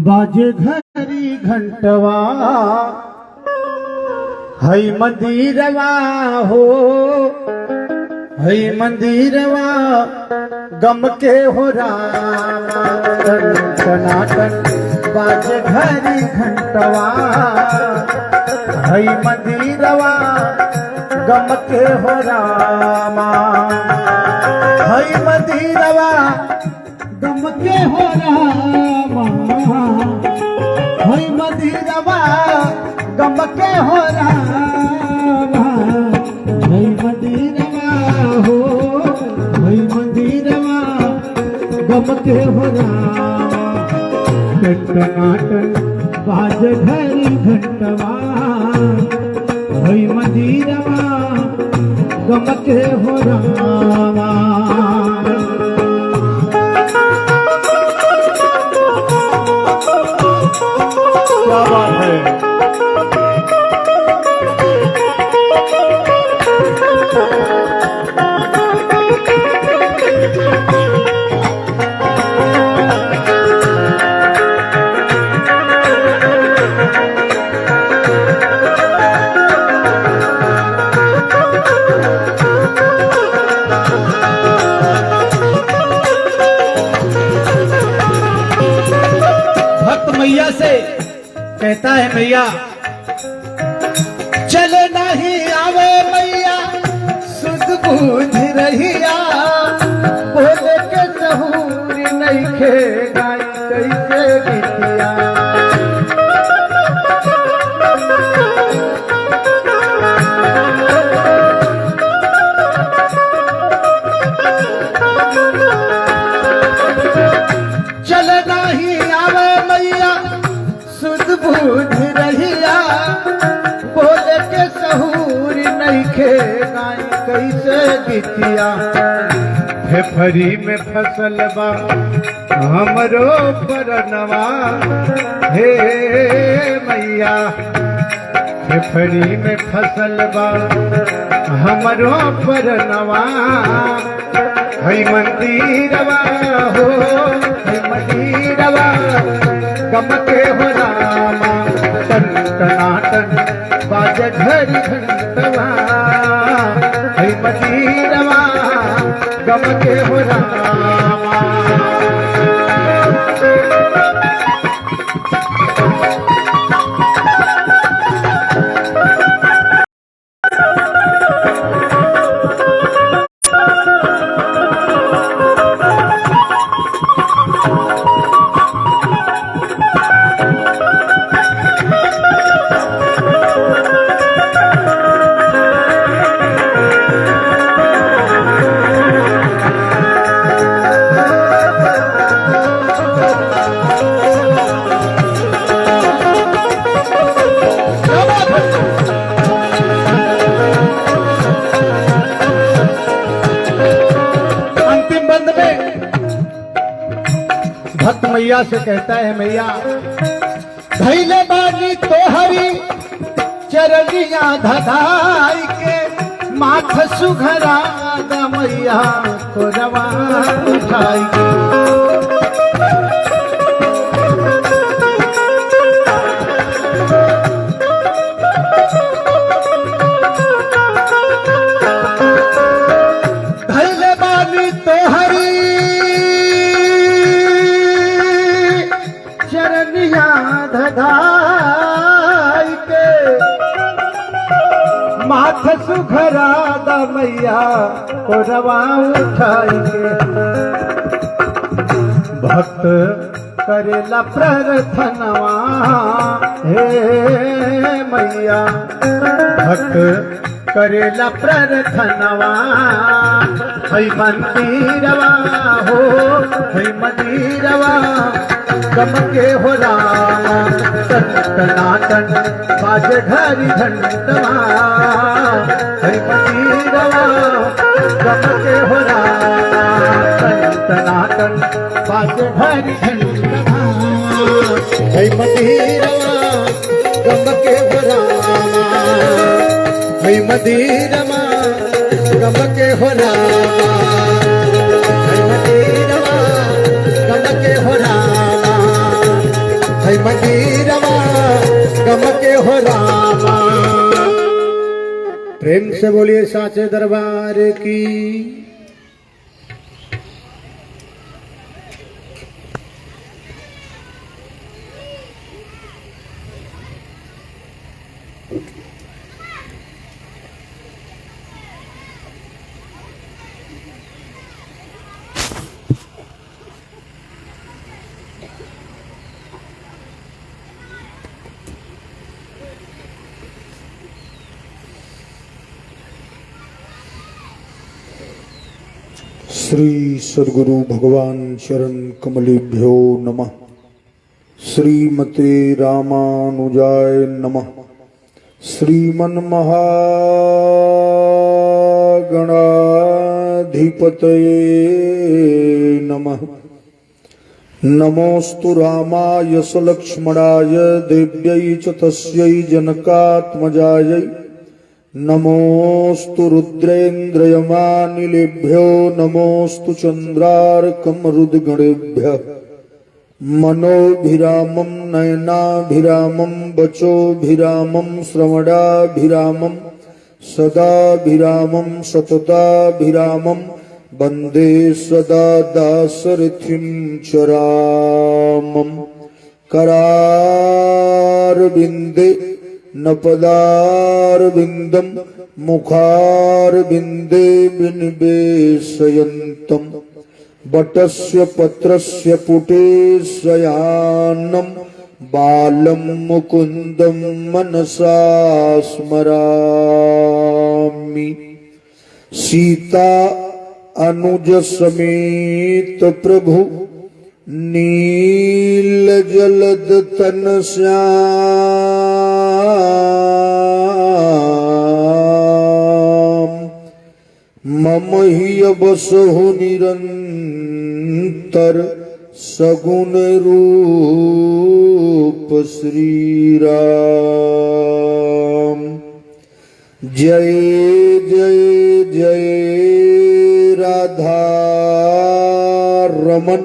बाजे घरी घंटवा हई मंदिरवा हो, हई मंदिरवा गम के हो रामा। टनाटन बाजे घरी घंटवा हई मंदिरवा गम के हो रामा। हई मंदिरवा गम के हो रामा। हई मंदिरवा गम के हो रामा। हई मंदिरवा हो, हई मंदिरवा गम के हो रामा। टनाटन बाज घरी घंटवा हई मंदिरवा गम के हो रामा। क्या बात है। मैया से कहता है मैया चले नहीं आवे मैया सुध बूझ रहिया। बोले के सहूर नहीं खे गाई कैसे गीतिया। चले नहीं आवे मैया सुध बूझ रहिया। बोले के सहूर नहीं खे गाई कैसे गीतिया। फेफरी में फसल बा हमरो परनवा हे मैया। फेफरी में फसल बा हमरो परनवा। हई मंदिरवा हो, हई मंदिरवा गम के हो रामा। टनाटन बाज घरी घंटवा हई मंदिरवा गम के हो रामा। भक्त मैया से कहता है मैया धैले बानी तो हरी चरनिया धधाई के। माथ सुघरा द मैया को रवा उठाई के। धैले बानी तो हरी चरनिया धधाई के। माथ सुघरा द मैया को रवा उठाई के। भक्त करेला प्रार्थनवा हे मैया। भक्त करेला प्रार्थनवा हई मंदिरवा हो, हई मंदिरवा गम के हो रामा। टनाटन बाज घरी घंटवा हई मंदिरवा गम के हो रामा। टनाटन बाज घरी घंटवा हई मंदिरवा गम के हो रामा। हई मंदिरवा गम के हो रामा। हई मंदिरवा गम के हो रामा। मंदिरवा गम के हो रामा। प्रेम से बोलिए साचे दरबार की। श्री सद्गुरु भगवान शरण कमलेभ्यो नमः। श्रीमते रामानुजाय नमः। श्रीमन्महागणाधिपतये नमः। नमोस्तु रामाय सलक्ष्मणाय देव्यै च तस्यै जनकात्मजायै। नमोस्तु रुद्रेन्द्रयमानिलेभ्यो नमोस्तु चन्द्रार्कमरुद्गणेभ्यः। मनोभिरामं नयनाभिरामं वचोभिरामं श्रवणाभिरामं सदाभिरामं सतताभिरामं वन्दे सदा दासरथिं च रामम्। करारविन्दे न पदारविन्दं मुखारविन्दे विनिवेशयन्तं। वटस्य पत्रस्य पुटे शयानं बालं मुकुन्दं मनसा स्मरामि। सीता अनुज समेत प्रभु नील जलद तन श्याम। मम ही बसहु निरंतर सगुण रूप श्री राम। जय जय जय राधा रमन।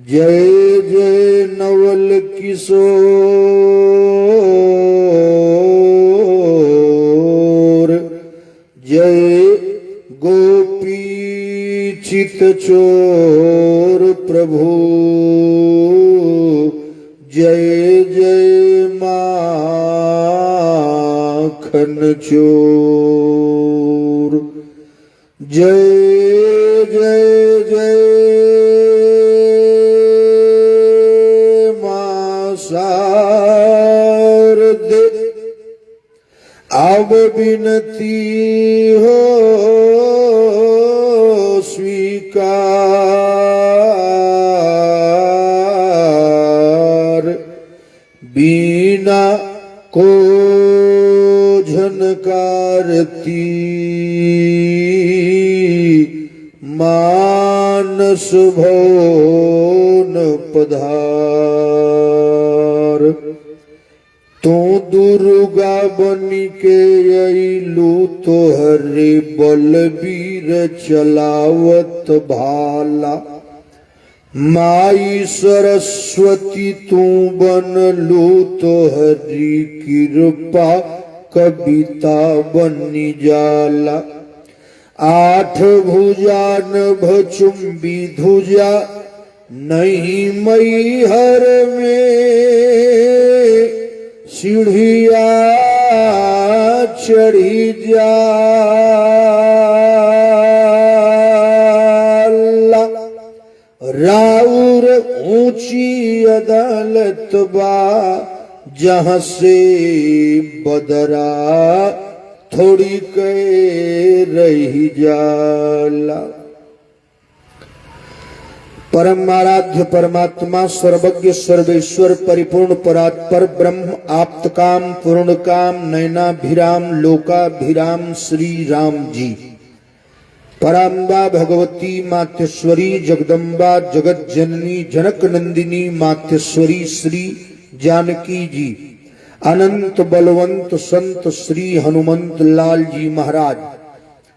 जय जय नवल किशोर। जय गोपी चित चोर प्रभु। जय जय माखन चोर। जय जय जय शारदे। अब विनती हो स्वीकार। बीना को झनकारती मानस भवन पधार। तू दुर्गा बनी के अइलू तोहरे बलबीर चलावत भाला। माई सरस्वती तू बनलू तोहरी कृपा कविता बनी जाला। आठ भुजा नभ चुंबी धुजा नहीं मैहर में। सीढ़िया चढ़ी जाला। राउर ऊंची अदालत बा जहां से बदरा थोड़ी के रही जाला। परम आराध्य परमात्मा सर्वज्ञ सर्वेश्वर परिपूर्ण परात्पर ब्रह्म आप्त काम पूर्ण काम नयनाभिराम लोकाभिराम श्री राम जी। पराम्बा भगवती मातेश्वरी जगदम्बा जगत जननी जनक नंदिनी मातेश्वरी श्री जानकी जी। अनंत बलवंत संत श्री हनुमंत लाल जी महाराज।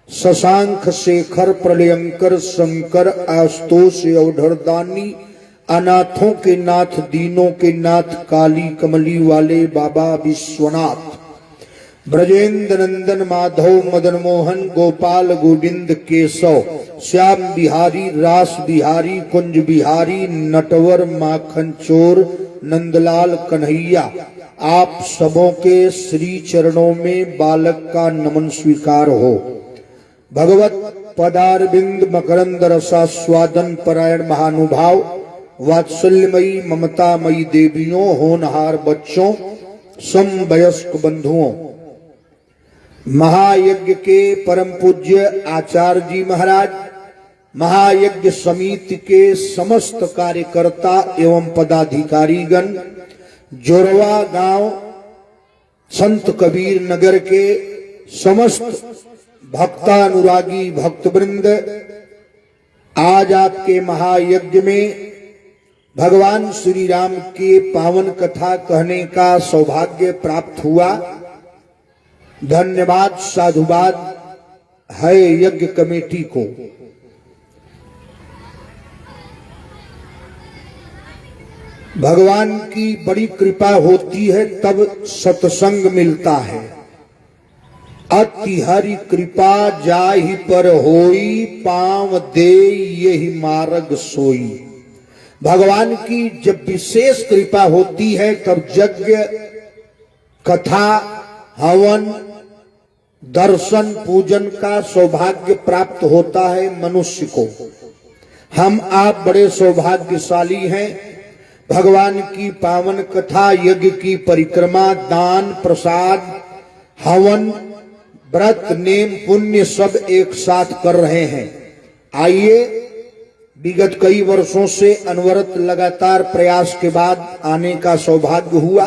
शशांक शेखर प्रलयंकर शंकर आस्तोष अवधरदानी अनाथों के नाथ, दीनों के नाथ, काली कमली वाले बाबा विश्वनाथ, ब्रजेंद्र नंदन, माधव, मदन मोहन, गोपाल, गोविंद, केशव, श्याम बिहारी, रास बिहारी, कुंज बिहारी, नटवर, माखन चोर, नंदलाल, कन्हैया, आप सबों के श्री चरणों में बालक का नमन स्वीकार हो। भगवत पदारविंद मकरंद रसास्वादन परायण महानुभाव, वात्सल्यमयी ममतामयी देवियों, होनहार बच्चों, समवयस्क बंधुओं, महायज्ञ के परम पूज्य आचार्य जी महाराज, महायज्ञ समिति के समस्त कार्यकर्ता एवं पदाधिकारीगण, जोरवा गांव संत कबीर नगर के समस्त भक्तानुरागी भक्तवृंद, आज आपके महायज्ञ में भगवान श्री राम के पावन कथा कहने का सौभाग्य प्राप्त हुआ। धन्यवाद, साधुवाद है यज्ञ कमेटी को। भगवान की बड़ी कृपा होती है तब सत्संग मिलता है। अति हरि कृपा जाहि पर होई, पांव दे यही मार्ग सोई। भगवान की जब विशेष कृपा होती है तब यज्ञ, कथा, हवन, दर्शन, पूजन का सौभाग्य प्राप्त होता है मनुष्य को। हम आप बड़े सौभाग्यशाली हैं। भगवान की पावन कथा, यज्ञ की परिक्रमा, दान, प्रसाद, हवन, व्रत, नेम, पुण्य सब एक साथ कर रहे हैं। आइए, विगत कई वर्षों से अनवरत लगातार प्रयास के बाद आने का सौभाग्य हुआ।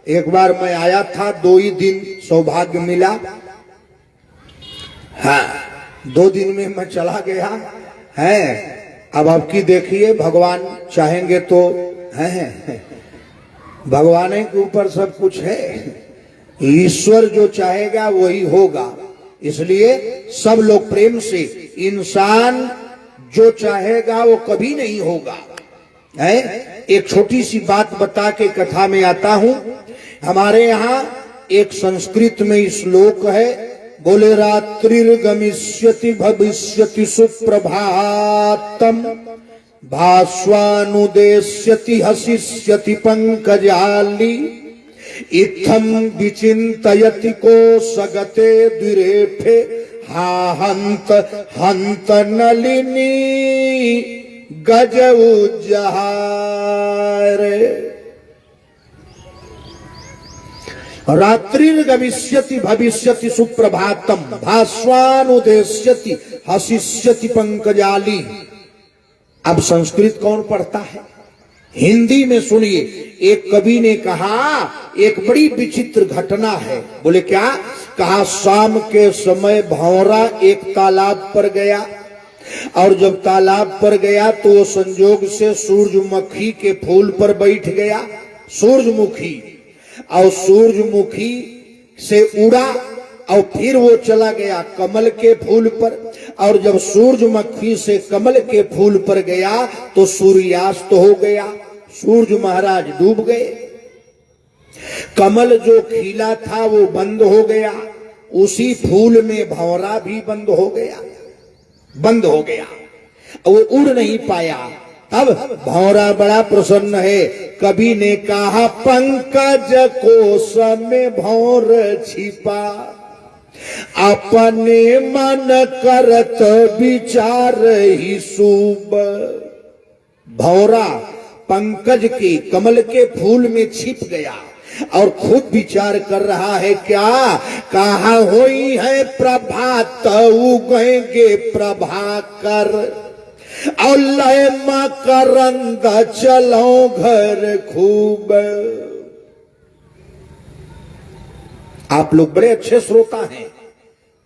एक बार मैं आया था, 2 ही दिन सौभाग्य मिला। हाँ, 2 दिन में मैं चला गया है। अब आपकी देखिए, भगवान चाहेंगे तो है, भगवान के ऊपर सब कुछ है। ईश्वर जो चाहेगा वही होगा। इसलिए सब लोग प्रेम से, इंसान जो चाहेगा वो कभी नहीं होगा, है। एक छोटी सी बात बता के कथा में आता हूं। हमारे यहाँ एक संस्कृत में श्लोक है, बोले रात्रिर्गमिष्यति भविष्यति सुप्रभातम, भास्वानुदेश्यति हसिष्यति पंकजाली, इत्थम विचिन्तयति को सगते द्विरेफे, हा हंत हंत नलिनी गज उज्जहारे। रात्रिर्गमिष्यति भविष्यति सुप्रभातम, भास्वानुदेश्यति हसिष्यति पंकजाली। अब संस्कृत कौन पढ़ता है? हिंदी में सुनिए। एक कवि ने कहा, एक बड़ी विचित्र घटना है। बोले क्या? कहा शाम के समय भंवरा एक तालाब पर गया, और जब तालाब पर गया तो वो संजोग से सूरजमुखी के फूल पर बैठ गया। सूरजमुखी, और सूरजमुखी से उड़ा और फिर वो चला गया कमल के फूल पर, और जब सूरजमुखी से कमल के फूल पर गया तो सूर्यास्त हो गया। सूरज महाराज डूब गए। कमल जो खिला था वो बंद हो गया, उसी फूल में भंवरा भी बंद हो गया, वो उड़ नहीं पाया। अब भंवरा बड़ा प्रसन्न है। कवि ने कहा, पंकज कोश में भंवर छिपा, अपने मन करत विचार ही सूब। भंवरा पंकज के, कमल के फूल में छिप गया और खूब विचार कर रहा है। क्या? कहा होई है प्रभात, उगेंगे प्रभाकर, और लय मकरंद चलो घर खूब। आप लोग बड़े अच्छे श्रोता हैं।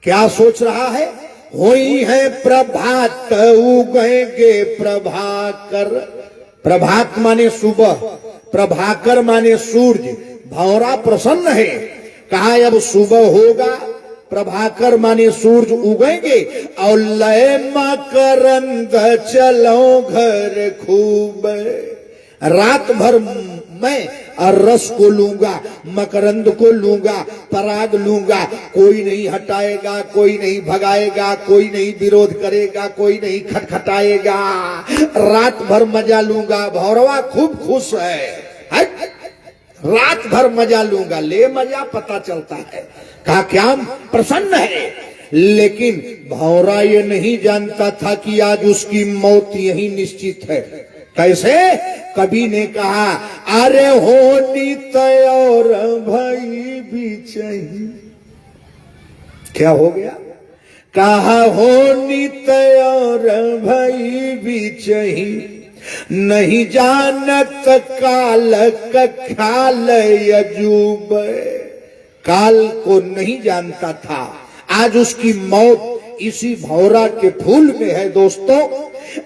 क्या सोच रहा है? होई है प्रभात, उगेंगे प्रभाकर। प्रभात माने सुबह, प्रभाकर माने सूरज। भंवरा प्रसन्न है। कहा अब सुबह होगा प्रभाकर माने सूरज उगेंगे और लय मकरंद चलो घर खूब। रात भर मैं रस को लूंगा, मकरंद को लूंगा, पराग लूंगा, कोई नहीं हटाएगा, कोई नहीं भगाएगा, कोई नहीं विरोध करेगा, कोई नहीं खटखटाएगा। रात भर मजा लूंगा। भौरवा खूब खुश है। रात भर मजा लूंगा, ले मजा पता चलता है, कहा क्या प्रसन्न है। लेकिन भौरा ये नहीं जानता था कि आज उसकी मौत यही निश्चित है। कैसे? कवि ने कहा, अरे होनी तैयार भाई भी चाहिए। क्या हो गया? कहा होनी तैयार भाई भी चाहिए, नहीं जानत काल का ख्याल यजूब। काल को नहीं जानता था, आज उसकी मौत इसी भौरा के फूल में है। दोस्तों,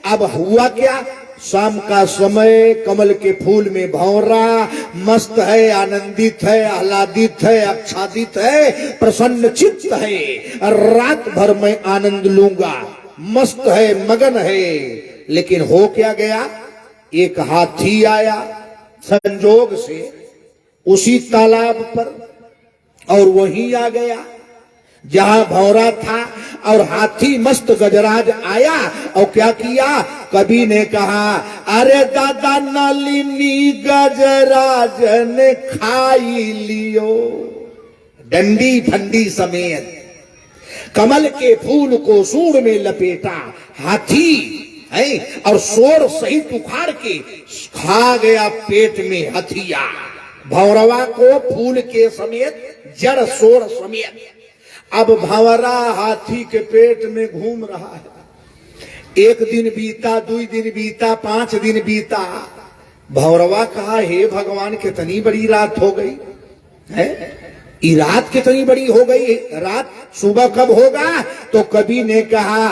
अब हुआ क्या? शाम का समय, कमल के फूल में भौरा मस्त है, आनंदित है, आह्लादित है, आच्छादित है, प्रसन्न चित्त है। रात भर मैं आनंद लूंगा, मस्त है, मगन है। लेकिन हो क्या गया? एक हाथी आया संजोग से उसी तालाब पर और वहीं आ गया जहां भौरा था। और हाथी मस्त गजराज आया और क्या किया? कवि ने कहा, अरे दादा नलिनी गजराज ने खाई लियो। डंडी फंडी समेत कमल के फूल को सूंड में लपेटा हाथी है और शोर सहित उखाड़ के खा गया पेट में हथिया। भौरवा को फूल के समेत, जड़ शोर समेत। अब भंवरा हाथी के पेट में घूम रहा है। एक दिन बीता, 2 दिन बीता, 5 दिन बीता। भौरवा कहा, हे भगवान, कितनी बड़ी रात हो गई है। ये रात कितनी बड़ी हो गई। रात सुबह कब होगा? तो कवि ने कहा,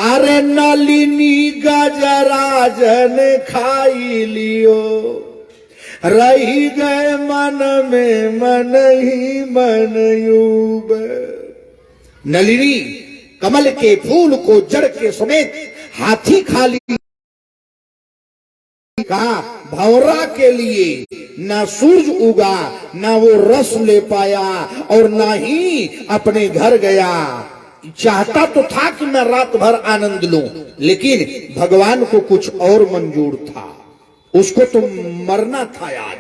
अरे नलिनी गजराज ने खाई लियो, रही गए मन में मन ही मन यूब। नलिनी कमल के फूल को जड़ के समेत हाथी खा ली। कहा, भौरा के लिए ना सूरज उगा, ना वो रस ले पाया और ना ही अपने घर गया। चाहता तो था कि मैं रात भर आनंद लूं, लेकिन भगवान को कुछ और मंजूर था। उसको तो मरना था यार।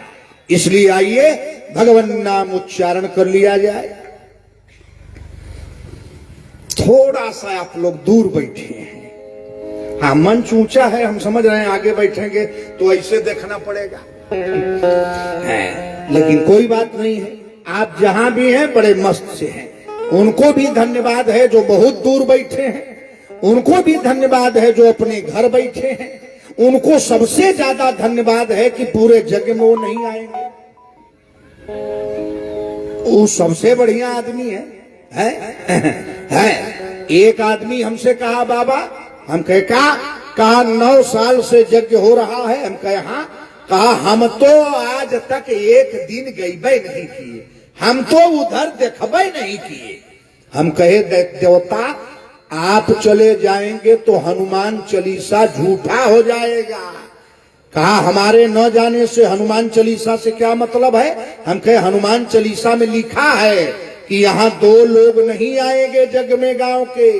इसलिए आइए भगवान नाम उच्चारण कर लिया जाए। थोड़ा सा आप लोग दूर बैठे हैं। हाँ, मंच ऊंचा है, हम समझ रहे हैं, आगे बैठेंगे तो ऐसे देखना पड़ेगा है, लेकिन कोई बात नहीं है। आप जहां भी हैं बड़े मस्त से हैं। उनको भी धन्यवाद है जो बहुत दूर बैठे हैं, उनको भी धन्यवाद है जो अपने घर बैठे हैं, उनको सबसे ज्यादा धन्यवाद है कि पूरे जग में वो नहीं आएंगे। वो सबसे बढ़िया आदमी है। एक आदमी हमसे कहा, बाबा, हम कहे कहा 9 साल से यज्ञ हो रहा है। हम कहे हाँ। कहा, हम तो आज तक एक दिन गईबे नहीं किए, हम तो उधर देखबे नहीं किए। हम कहे, देवता, आप चले जाएंगे तो हनुमान चालीसा झूठा हो जाएगा। कहा, हमारे न जाने से हनुमान चालीसा से क्या मतलब है? हम कहे, हनुमान चालीसा में लिखा है कि यहाँ 2 लोग नहीं आएंगे जग में गांव के।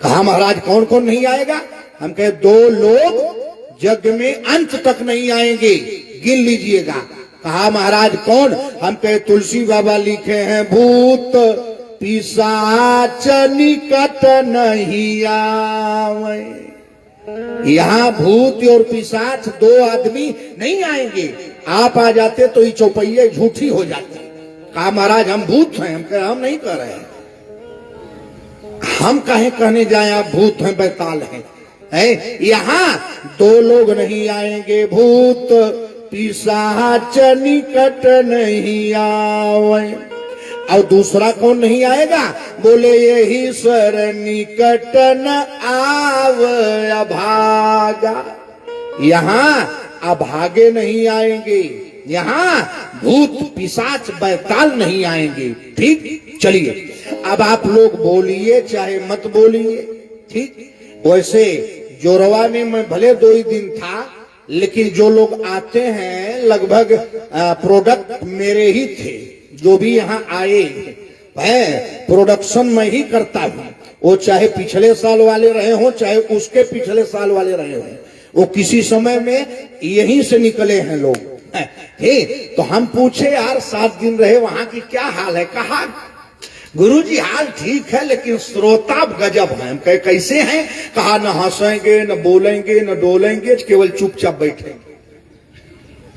कहा, महाराज कौन कौन नहीं आएगा? हम कहे, 2 लोग जग में अंत तक नहीं आएंगे, गिन लीजिएगा। कहा, महाराज कौन? हम कहे, तुलसी बाबा लिखे हैं, भूत पिशाच निकट नहीं आवे। यहाँ भूत और पिशाच 2 आदमी नहीं आएंगे। आप आ जाते तो ये चौपैया झूठी हो जाती। कहा, महाराज हम भूत हैं। हम कहे, हम नहीं कह रहे हैं। हम कहे कहने जाए आप भूत हैं, बैताल हैं। यहाँ 2 लोग नहीं आएंगे, भूत पिशाच निकट नहीं आवे। और दूसरा कौन नहीं आएगा? बोले, यही सर निकट न आव अभागा। यहाँ अभागे नहीं आएंगे, यहाँ भूत पिशाच बैताल नहीं आएंगे। ठीक, चलिए अब आप लोग बोलिए चाहे मत बोलिए। ठीक, वैसे जोरवा में मैं भले 2 ही दिन था, लेकिन जो लोग आते हैं लगभग प्रोडक्ट मेरे ही थे। जो भी यहाँ आए हैं प्रोडक्शन मैं ही करता हूँ, वो चाहे पिछले साल वाले रहे हो चाहे उसके पिछले साल वाले रहे हो, वो किसी समय में यहीं से निकले हैं लोग। ठीक, तो हम पूछे यार 7 दिन रहे वहां की क्या हाल है? कहा गुरुजी हाल ठीक है लेकिन श्रोता गजब है। हम कहे कैसे हैं? कहा न हंसेंगे न बोलेंगे न डोलेंगे, केवल चुपचाप बैठेंगे।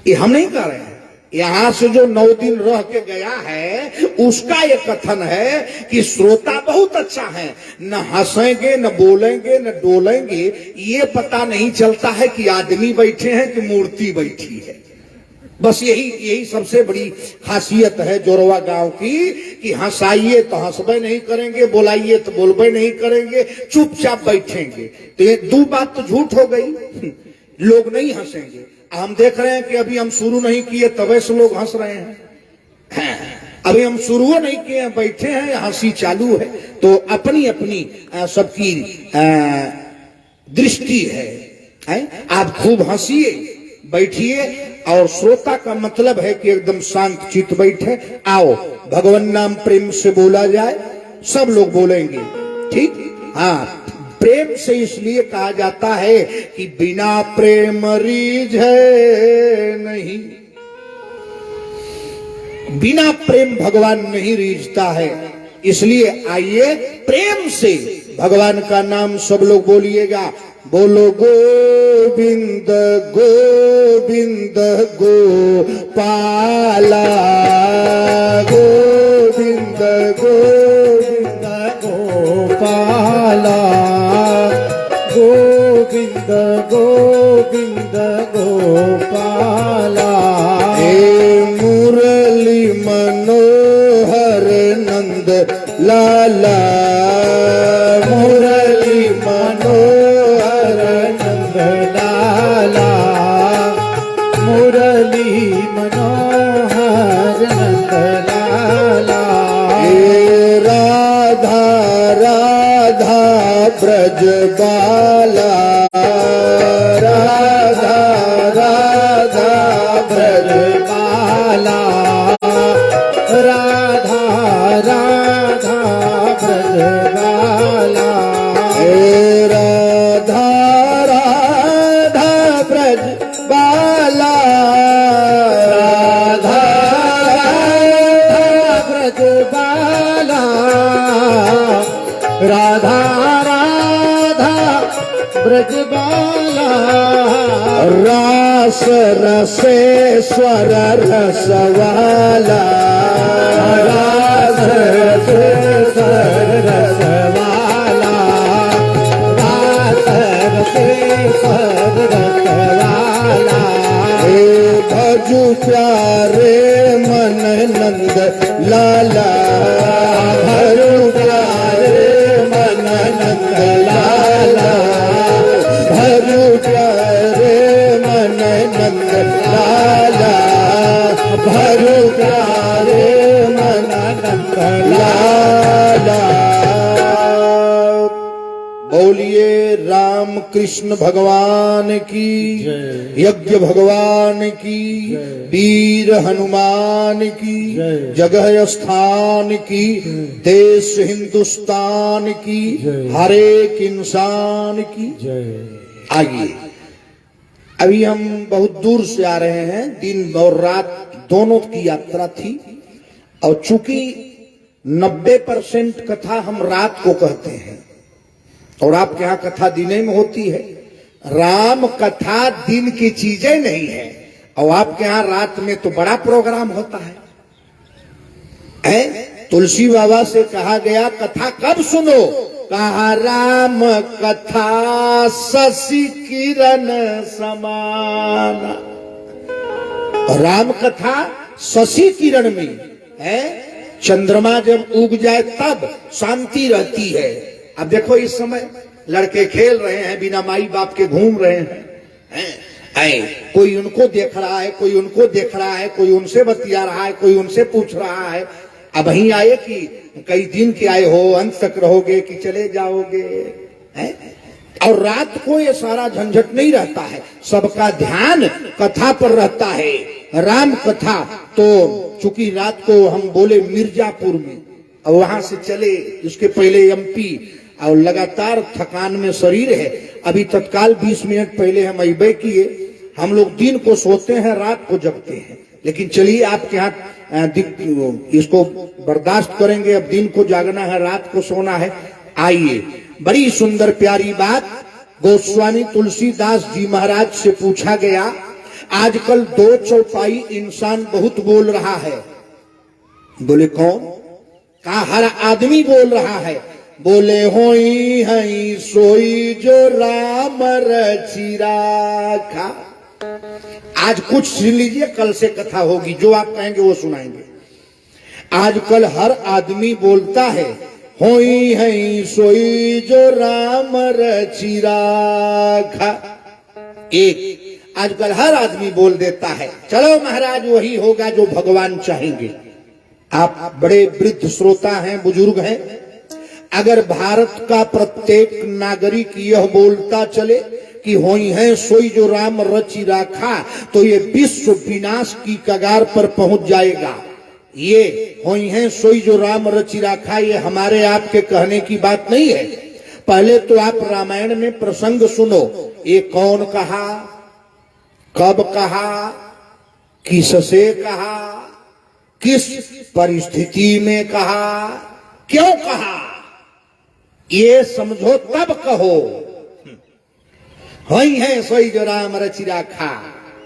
ये हम नहीं कर रहे हैं, यहां से जो 9 दिन रह के गया है उसका ये कथन है कि श्रोता बहुत अच्छा है, न हंसेंगे न बोलेंगे न डोलेंगे, ये पता नहीं चलता है कि आदमी बैठे हैं कि मूर्ति बैठी है। बस यही सबसे बड़ी खासियत है जोरवा गांव की कि हंसाइए तो हंसबे नहीं करेंगे, बोलाइए तो बोलबे नहीं करेंगे, चुपचाप बैठेंगे। तो ये 2 बात तो झूठ हो गई, लोग नहीं हंसेंगे। हम देख रहे हैं कि अभी हम शुरू नहीं किए तबे से लोग हंस रहे हैं। अभी हम शुरू नहीं किए, बैठे हैं, हंसी चालू है। तो अपनी अपनी सबकी दृष्टि है। आप खूब हंसिए, बैठिए, और श्रोता का मतलब है कि एकदम शांत चित्त बैठे। आओ भगवान नाम प्रेम से बोला जाए, सब लोग बोलेंगे। ठीक, हाँ, प्रेम से इसलिए कहा जाता है कि बिना प्रेम रीझे नहीं, बिना प्रेम भगवान नहीं रीझता है। इसलिए आइए प्रेम से भगवान का नाम सब लोग बोलिएगा। बोलो गोविंद गोविंद गोपाला, गोविंद गोविंद गोपाला, गोविंद गोविंद गोपाला। हे मुरली मनोहर नंद लाला, मुरली मनोहर नंद लाला, मुरली मनोहर नंद लाला। हे राधा राधा ब्रज बाला, राधा राधा ब्रज बाला, राधा राधा ब्रज बाला। हे राधा राधा ब्रज बाला, राधा राधा ब्रज बाला, राधा राधा ब्रजबाला। रास रसेश्वर रसवाला, रास रसेश्वर रसवाला, रास रसेश्वर रसवाला। हे भजु प्यारे मन नंद लाला, भजु प्यारे मन नंद लाला, भजु प्यारे मन नंद लाला, भजु प्यारे मन नंद लाला। बोलिए राम कृष्ण भगवान की, यज्ञ भगवान की, वीर हनुमान की, जगह स्थान की, देश हिंदुस्तान की, हर एक इंसान की। आइए, अभी हम बहुत दूर से आ रहे हैं, दिन और रात दोनों की यात्रा थी, और चूंकि 90% कथा हम रात को कहते हैं और आपके यहाँ कथा दिने में होती है। राम कथा दिन की चीजें नहीं है, और आपके यहाँ रात में तो बड़ा प्रोग्राम होता है। तुलसी बाबा से कहा गया कथा कब सुनो? कहा राम कथा शशि किरण समान। राम कथा शशि किरण में है, चंद्रमा जब उग जाए तब शांति रहती है। अब देखो इस समय लड़के खेल रहे हैं, बिना माई बाप के घूम रहे हैं, है। कोई उनको देख रहा है, कोई उनको देख रहा है, कोई उनसे बतिया रहा है, कोई उनसे पूछ रहा है। अब वहीं आए कि कई दिन के आए हो, अंत तक रहोगे कि चले जाओगे, हैं? और रात को ये सारा झंझट नहीं रहता है, सबका ध्यान कथा पर रहता है, राम कथा। तो चूंकि रात को हम बोले मिर्जापुर में और वहां से चले, उसके पहले एमपी, और लगातार थकान में शरीर है। अभी तत्काल 20 मिनट पहले हम अबे किए। हम लोग दिन को सोते हैं, रात को जगते हैं, लेकिन चलिए आपके यहाँ इसको बर्दाश्त करेंगे। अब दिन को जागना है, रात को सोना है। आइए, बड़ी सुंदर प्यारी बात गोस्वामी तुलसीदास जी महाराज से पूछा गया। आजकल 2 चौपाई इंसान बहुत बोल रहा है। बोले कौन? कहा हर आदमी बोल रहा है। बोले होई हई सोई जो राम रचि राखा। आज कुछ सुन लीजिए, कल से कथा होगी, जो आप कहेंगे वो सुनाएंगे। आजकल हर आदमी बोलता है होई हई सोई जो राम रचि राखा। एक आजकल हर आदमी बोल देता है, चलो महाराज वही होगा जो भगवान चाहेंगे। आप बड़े वृद्ध श्रोता हैं, बुजुर्ग हैं। अगर भारत का प्रत्येक नागरिक यह बोलता चले कि होई है सोई जो राम रचि राखा, तो ये विश्व विनाश की कगार पर पहुंच जाएगा। ये होई है सोई जो राम रचि राखा, ये हमारे आपके कहने की बात नहीं है। पहले तो आप रामायण में प्रसंग सुनो। ये कौन कहा, कब कहा, किससे कहा, किस परिस्थिति में कहा, क्यों कहा, ये समझो तब कहो। होई है सोई जो राम रचि राखा।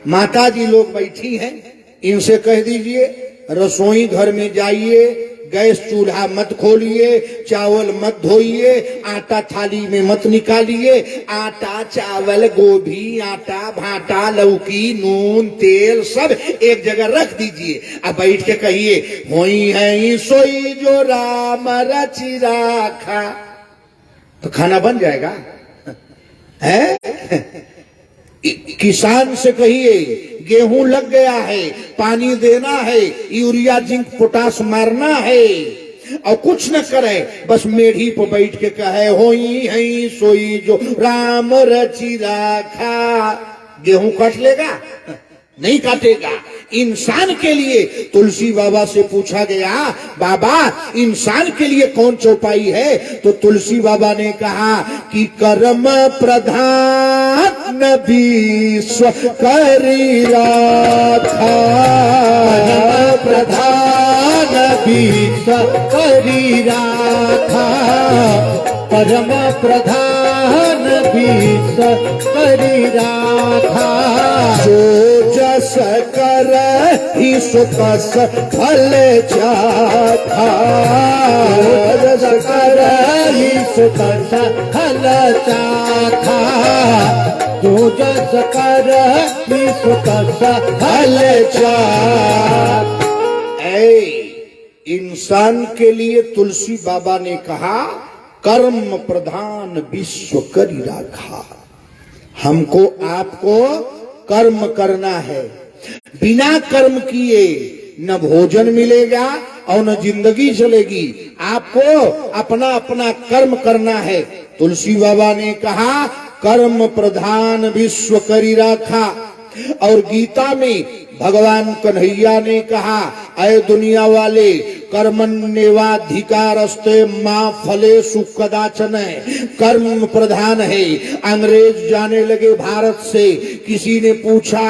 माता जी लोग बैठी हैं, इनसे कह दीजिए रसोई घर में जाइए, गैस चूल्हा मत खोलिए, चावल मत धोइए, आटा थाली में मत निकालिए। आटा, चावल, गोभी, आटा, भाटा, लौकी, नून, तेल सब एक जगह रख दीजिए। अब बैठ के कहिए होई है सोई जो राम रचि राखा, तो खाना बन जाएगा। है? किसान से कहिए गेहूं लग गया है, पानी देना है, यूरिया जिंक पोटास मारना है, और कुछ न करे, बस मेढ़ी पर बैठ के कहे होई है सोई जो राम रचि राखा। गेहूं काट लेगा? नहीं काटेगा। इंसान के लिए तुलसी बाबा से पूछा गया, बाबा इंसान के लिए कौन चौपाई है? तो तुलसी बाबा ने कहा कि कर्म प्रधान विश्व करि राखा। प्रधान विश्व करि राखा। परम प्रधान विश्व करि राखा। जो जस कर ही सुतस फल चाखा। जस कर ही सुतस फल चाखा। जो जस कर ही सुतस फल चाखा। इंसान के लिए तुलसी बाबा ने कहा कर्म प्रधान विश्व करि राखा। हमको आपको कर्म करना है। बिना कर्म किए न भोजन मिलेगा और न जिंदगी चलेगी। आपको अपना अपना कर्म करना है। तुलसी बाबा ने कहा कर्म प्रधान विश्व करि राखा। और गीता में भगवान कन्हैया ने कहा अय दुनिया वाले कर्मण्येवाधिकारस्ते मां फलेषु कदाचन। कर्म प्रधान है। अंग्रेज जाने लगे भारत से, किसी ने पूछा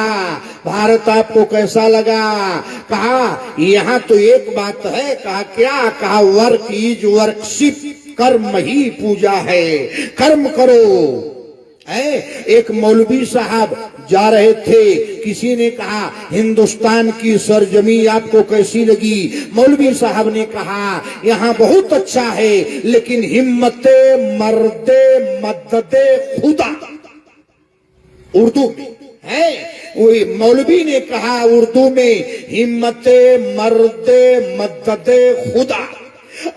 भारत आपको कैसा लगा? कहा यहाँ तो एक बात है। कहा क्या? कहा वर्क इज वर्कशिप, कर्म ही पूजा है, कर्म करो। एक मौलवी साहब जा रहे थे, किसी ने कहा हिंदुस्तान की सरजमी आपको कैसी लगी? मौलवी साहब ने कहा यहाँ बहुत अच्छा है, लेकिन हिम्मते मर्दे मददे खुदा। उर्दू में है, वही मौलवी ने कहा उर्दू में हिम्मते मर्दे मददे खुदा।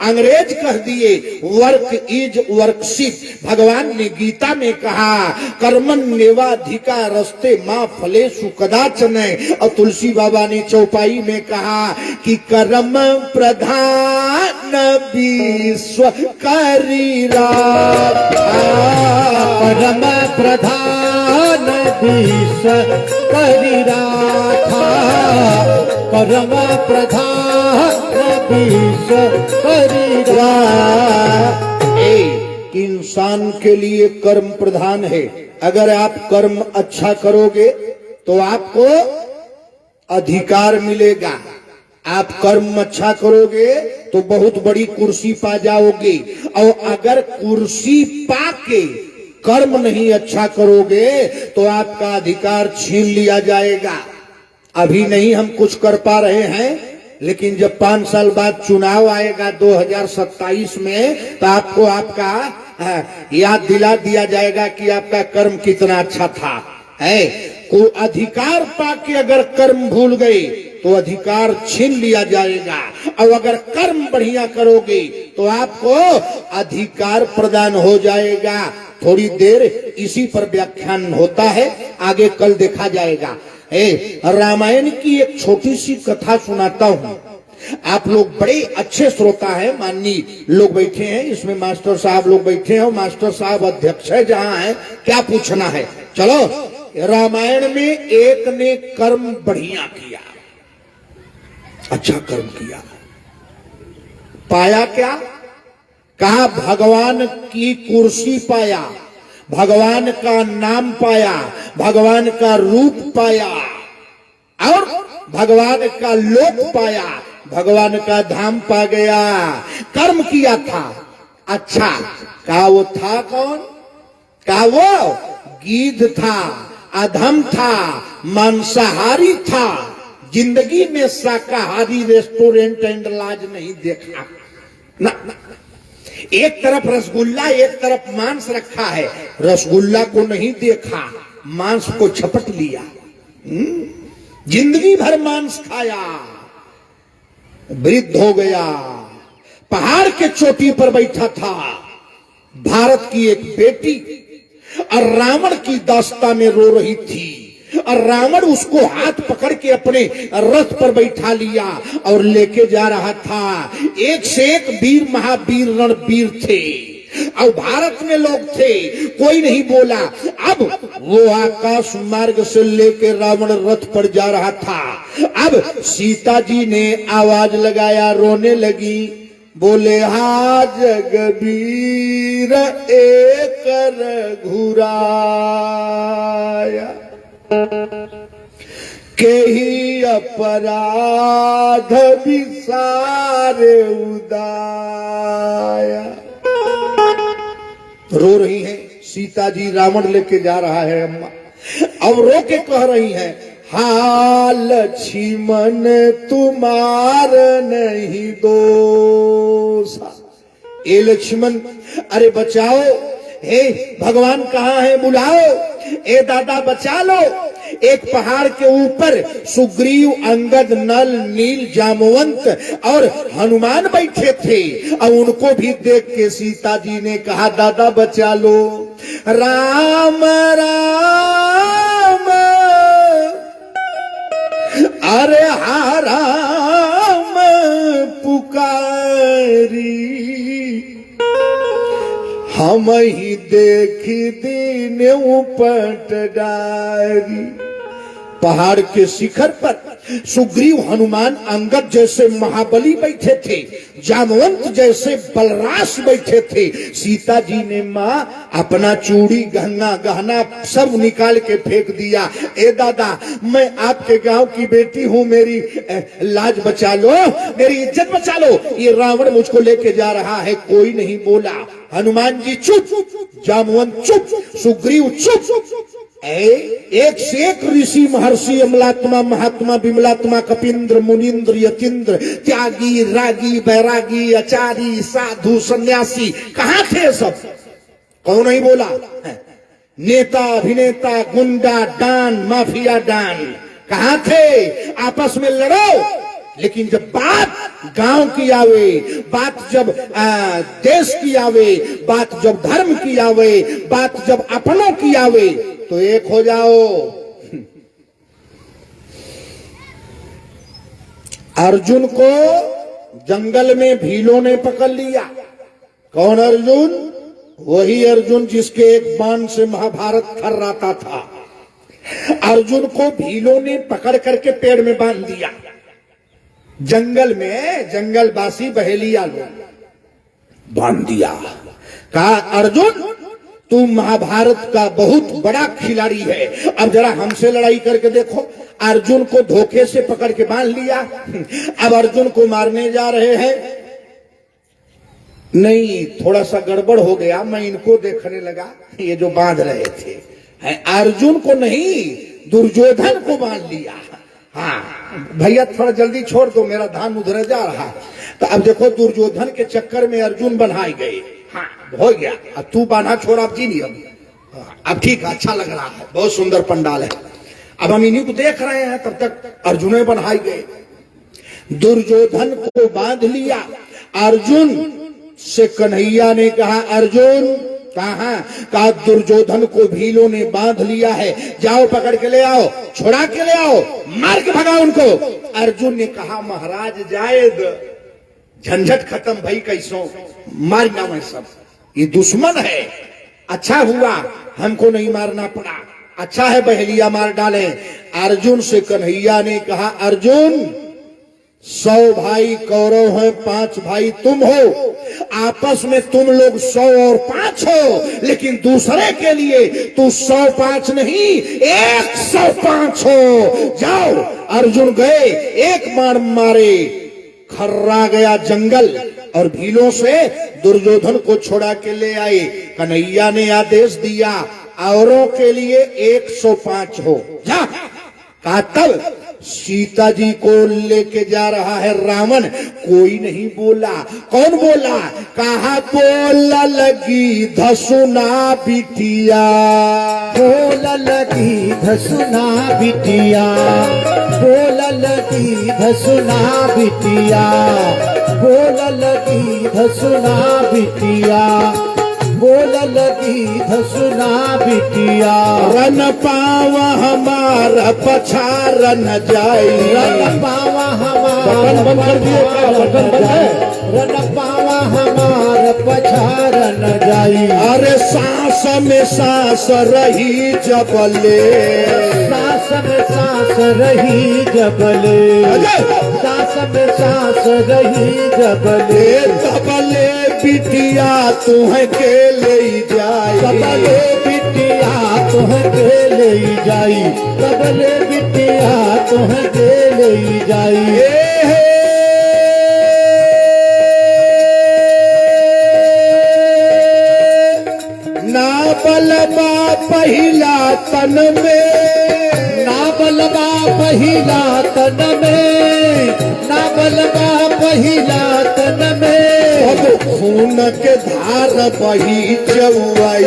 अंग्रेज कह दिए वर्क इज वर्कशिप। भगवान ने गीता में कहा कर्मण्येवाधिकारस्ते मा फलेषु कदाचन। और तुलसी बाबा ने चौपाई में कहा कि कर्म प्रधान विश्व करी राखा। परम प्रधान विश्व करी राखा। परम प्रधान विश्व करी राखा। इंसान के लिए कर्म प्रधान है। अगर आप कर्म अच्छा करोगे तो आपको अधिकार मिलेगा। आप कर्म अच्छा करोगे तो बहुत बड़ी कुर्सी पा जाओगे। और अगर कुर्सी पाके कर्म नहीं अच्छा करोगे तो आपका अधिकार छीन लिया जाएगा। अभी नहीं हम कुछ कर पा रहे हैं, लेकिन जब 5 साल बाद चुनाव आएगा 2027 में तो आपको आपका याद दिला दिया जाएगा कि आपका कर्म कितना अच्छा था। है को अधिकार पाके अगर कर्म भूल गए तो अधिकार छीन लिया जाएगा। और अगर कर्म बढ़िया करोगे तो आपको अधिकार प्रदान हो जाएगा। थोड़ी देर इसी पर व्याख्यान होता है, आगे कल देखा जाएगा। रामायण की एक छोटी सी कथा सुनाता हूं। आप लोग बड़े अच्छे श्रोता हैं, माननीय लोग बैठे हैं, इसमें मास्टर साहब लोग बैठे हैं और मास्टर साहब अध्यक्ष है जहां है। क्या पूछना है? चलो, रामायण में एक ने कर्म बढ़िया किया, अच्छा कर्म किया, पाया क्या? कहा भगवान की कुर्सी पाया, भगवान का नाम पाया, भगवान का रूप पाया और भगवान का लोक पाया, भगवान का धाम पा गया। कर्म किया था अच्छा। कहा वो था कौन? कहा वो गीध था, अधम था, मांसाहारी था, जिंदगी में शाकाहारी रेस्टोरेंट एंड लॉज नहीं देखा ना। एक तरफ रसगुल्ला, एक तरफ मांस रखा है, रसगुल्ला को नहीं देखा, मांस को झपट लिया। जिंदगी भर मांस खाया, वृद्ध हो गया, पहाड़ के चोटी पर बैठा था। भारत की एक बेटी और रावण की दास्ता में रो रही थी और रावण उसको हाथ पकड़ के अपने रथ पर बैठा लिया और लेके जा रहा था। एक से एक वीर महावीर रणवीर थे और भारत में लोग थे, कोई नहीं बोला। अब वो आकाश मार्ग से लेके रावण रथ पर जा रहा था। अब सीता जी ने आवाज लगाया, रोने लगी, बोले हा जगबीर एक घुराया, के ही अपराध विसारे उदाया। रो रही हैं सीता जी, रावण लेके जा रहा है अम्मा। अब रो के कह रही हैं, हा लक्ष्मण तुम्हार नहीं दोषा। ए लक्ष्मण, अरे बचाओ, हे भगवान कहाँ है, बुलाओ। ए दादा बचा लो। एक पहाड़ के ऊपर सुग्रीव, अंगद, नल, नील, जामवंत और हनुमान बैठे थे और उनको भी देख के सीता जी ने कहा, दादा बचा लो। राम राम, अरे हा राम पुकारी, हम ही देखी दीन उपट डारी। पहाड़ के शिखर पर सुग्रीव, हनुमान, अंगद जैसे महाबली बैठे थे, जामवंत जैसे बलरास बैठे थे। सीता जी ने माँ अपना चूड़ी, गहना सब निकाल के फेंक दिया। ए दादा, मैं आपके गांव की बेटी हूँ, मेरी लाज बचा लो, मेरी इज्जत बचा लो। ये रावण मुझको लेके जा रहा है। कोई नहीं बोला। हनुमान जी चुप, जामवंत चुप, सुग्रीव चुप। एक से एक ऋषि, महर्षि, अमलात्मा, महात्मा, विमलात्मा, कपिंद्र, मुनिंद्र, यतीन्द्र, त्यागी, रागी, बैरागी, आचारी, साधु, सन्यासी कहाँ थे सब? कौन नहीं बोला? नेता, अभिनेता, गुंडा, डान, माफिया डान कहाँ थे? आपस में लड़ो, लेकिन जब बात गांव की आवे, बात जब देश की आवे, बात जब धर्म की आवे, बात जब अपनों की आवे, तो एक हो जाओ। अर्जुन को जंगल में भीलों ने पकड़ लिया। कौन अर्जुन? वही अर्जुन जिसके एक बाण से महाभारत थर्राता था। अर्जुन को भीलों ने पकड़ करके पेड़ में बांध दिया। जंगल में जंगलवासी बहेलिया लोग बांध दिया। कहा अर्जुन तू महाभारत का बहुत बड़ा खिलाड़ी है, अब जरा हमसे लड़ाई करके देखो। अर्जुन को धोखे से पकड़ के बांध लिया। अब अर्जुन को मारने जा रहे हैं। नहीं, थोड़ा सा गड़बड़ हो गया, मैं इनको देखने लगा, ये जो बांध रहे थे। अर्जुन को नहीं, दुर्योधन को बांध लिया। हाँ भैया थोड़ा जल्दी छोड़ दो, मेरा धान उधर जा रहा। तो अब देखो दुर्योधन के चक्कर में अर्जुन बंधाए गए। हाँ हो गया, अब तू बांधा छोड़, अब जी नहीं, अब ठीक है, अच्छा लग रहा है, बहुत सुंदर पंडाल है। अब हम इन्हीं को देख रहे हैं, तब तक अर्जुन बंधाए गए। दुर्योधन को बांध लिया। अर्जुन से कन्हैया ने कहा अर्जुन कहा दुर्योधन को भीलों ने बांध लिया है, जाओ पकड़ के ले आओ, छुड़ा के ले आओ, मार के भगाओ उनको। अर्जुन ने कहा महाराज जायद, झंझट खत्म भाई, कैसो मारना मैं सब, ये दुश्मन है। अच्छा हुआ हमको नहीं मारना पड़ा, अच्छा है बहेलिया मार डाले। अर्जुन से कन्हैया ने कहा अर्जुन 100 भाई कौरव हैं, 5 भाई तुम हो, आपस में तुम लोग 100 और 5 हो, लेकिन दूसरे के लिए तू 105 नहीं 105 हो। जाओ। अर्जुन गए, एक बाण मारे, खर्रा गया जंगल और भीलों से दुर्योधन को छोड़ा के ले आए। कन्हैया ने आदेश दिया औरों के लिए 105 हो। जा। कहा तब सीता जी को लेके जा रहा है रावण, कोई नहीं बोला। कौन बोला? कहा बोला लगी धसुना बिटिया, बोला लगी धसुना बिटिया, बोला लगी धसुना बिटिया, बोला लगी धसुना बिटिया, बोला लगी धसुना बिटिया। रन पावा हमारा पछार न जाई, रन पावा हमारा रन पावा हमारा पछार न जाई। अरे सांस में सांस रही जबले, सांस में सांस रही जबले, सांस में सांस रही जबले, तबले बिटिया तुम्हें के ले जाई, तबले बिटिया तुम्हें के ले जाई, तबले बिटिया तुम्हें के ले जाई। ना बलबा पहिला तन में, ना बलबा पहिला तन में, ना बलबा पहिला तन में। अब खून के धार बही चौआई,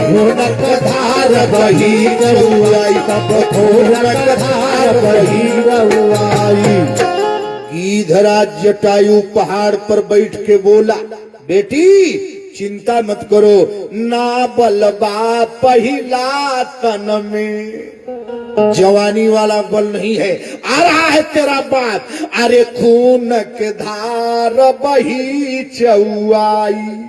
खून के धार बही चौआई, तब खून के धार बही चौआई। गिधराज जटायु पहाड़ पर बैठ के बोला बेटी चिंता मत करो, ना बलबा पहिला तन में, जवानी वाला बल नहीं है, आ रहा है तेरा बाप। अरे खून के धार बही चौआई,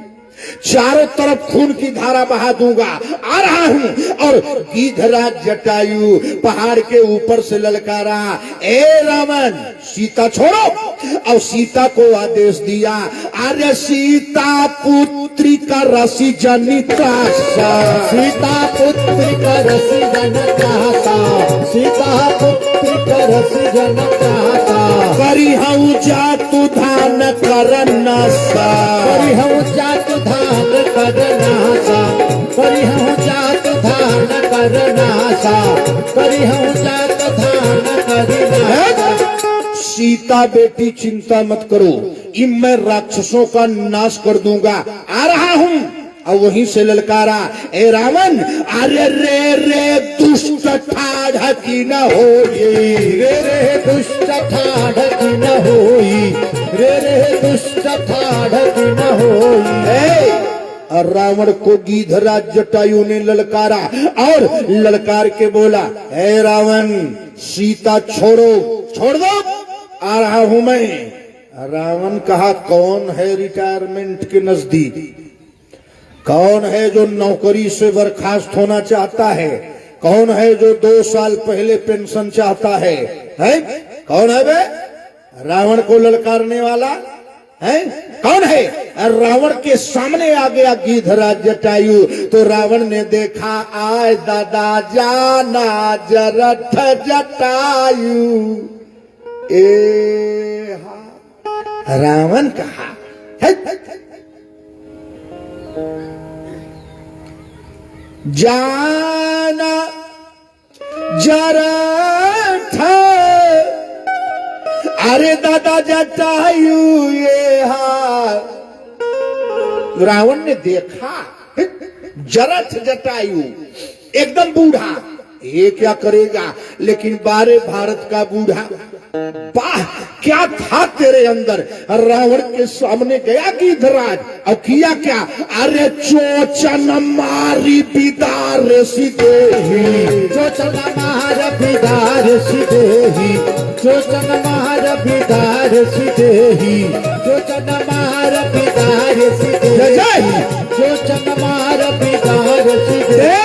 चारों तरफ खून की धारा बहा दूंगा, आ रहा हूं। और गिधराज जटायु पहाड़ के ऊपर से ललकारा, ए रावण सीता छोड़ो। और सीता को आदेश दिया, अरे सीता पुत्री का रसी जनिता, सीता पुत्री का रसी जनता, सीता पुत्री का रसी जनता। करी हूँ जातु धान करना सा, करी हूँ जातु धान करना सा, करी हूँ जातु धान करना सा, करी हूँ जातु धान करना सा। सीता बेटी चिंता मत करो, इन मैं राक्षसों का नाश कर दूंगा, आ रहा हूं। और वहीं से ललकारा, ए रावण अरे रे रे दुष्ट ठाढ़ की न होई, रे रे दुष्ट ठाढ़ की न होई, रे रे दुष्ट ठाढ़ दिन होई। और रावण को गीधराज जटायु ने ललकारा और ललकार के बोला, हे रावण, सीता छोड़ो, छोड़ दो, आ रहा हूं मैं। रावण कहा, कौन है रिटायरमेंट के नजदीक, कौन है जो नौकरी से बर्खास्त होना चाहता है, कौन है जो 2 साल पहले पेंशन चाहता है? कौन है बे? रावण को ललकारने वाला है कौन है? रावण के सामने आ गया गीधराज जटायु। तो रावण ने देखा, आय दादा जाना जरठ जटायु। रावण कहा, जाना जरठ, अरे दादा जटायु ये हार। रावण ने देखा जरठ जटायु एकदम बूढ़ा, ये क्या करेगा, लेकिन बारे भारत का बूढ़ा, वाह क्या था तेरे अंदर। रावण के सामने गया गीधराज और किया क्या, अरे चोचन मारी बिदार सीधे, चोचन मार बिदार सीधे, चोचन मार बिदार सीधे, चोचन मार बिदार सीधे, चोचन मार बिदार सीधे।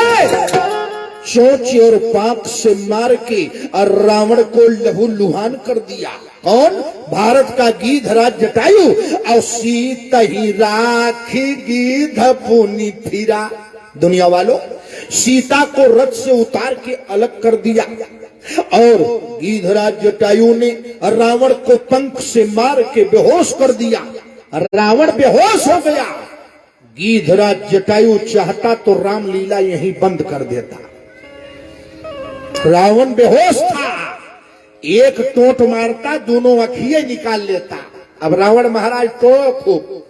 चोंच और पाक से मार के और रावण को लहू लुहान कर दिया। कौन? भारत का गीधराज जटायु। और सीता ही राखी गीध पुनी फिरा। दुनिया वालों, सीता को रथ से उतार के अलग कर दिया और गीधराज जटायु ने रावण को पंख से मार के बेहोश कर दिया। रावण बेहोश हो गया। गीधराज जटायु चाहता तो रामलीला यहीं बंद कर देता। रावण बेहोश था, एक टोंट मारता, दोनों अखिए निकाल लेता। अब रावण महाराज तो खूब,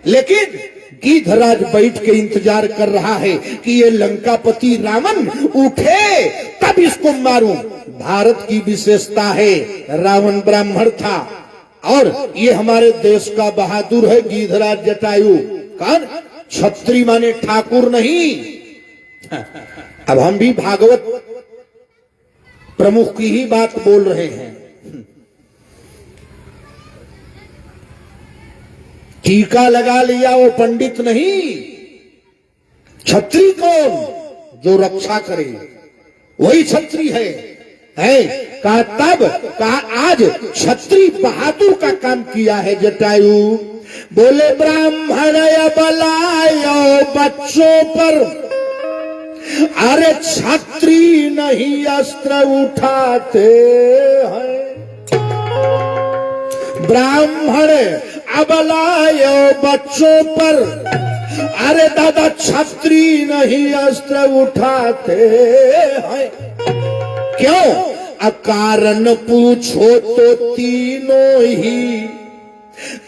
लेकिन गीधराज बैठ के इंतजार कर रहा है कि ये लंकापति रावण उठे तब इसको मारूं। भारत की विशेषता है, रावण ब्राह्मण था और ये हमारे देश का बहादुर है गीधराज जटायु। कौन? छत्री माने ठाकुर नहीं। अब हम भी भागवत प्रमुख की ही बात बोल रहे हैं। टीका लगा लिया वो पंडित नहीं। छत्री कौन? जो रक्षा करे वही छत्री है। कहा तब, कहा आज छत्री बहादुर का काम किया है जटायु। बोले ब्राह्मण बलायो बच्चों पर, अरे छत्री नहीं अस्त्र उठाते हैं। ब्राह्मण अबलायो बच्चों पर, अरे दादा छत्री नहीं अस्त्र उठाते हैं। क्यों? अकारण पूछो तो तीनों ही,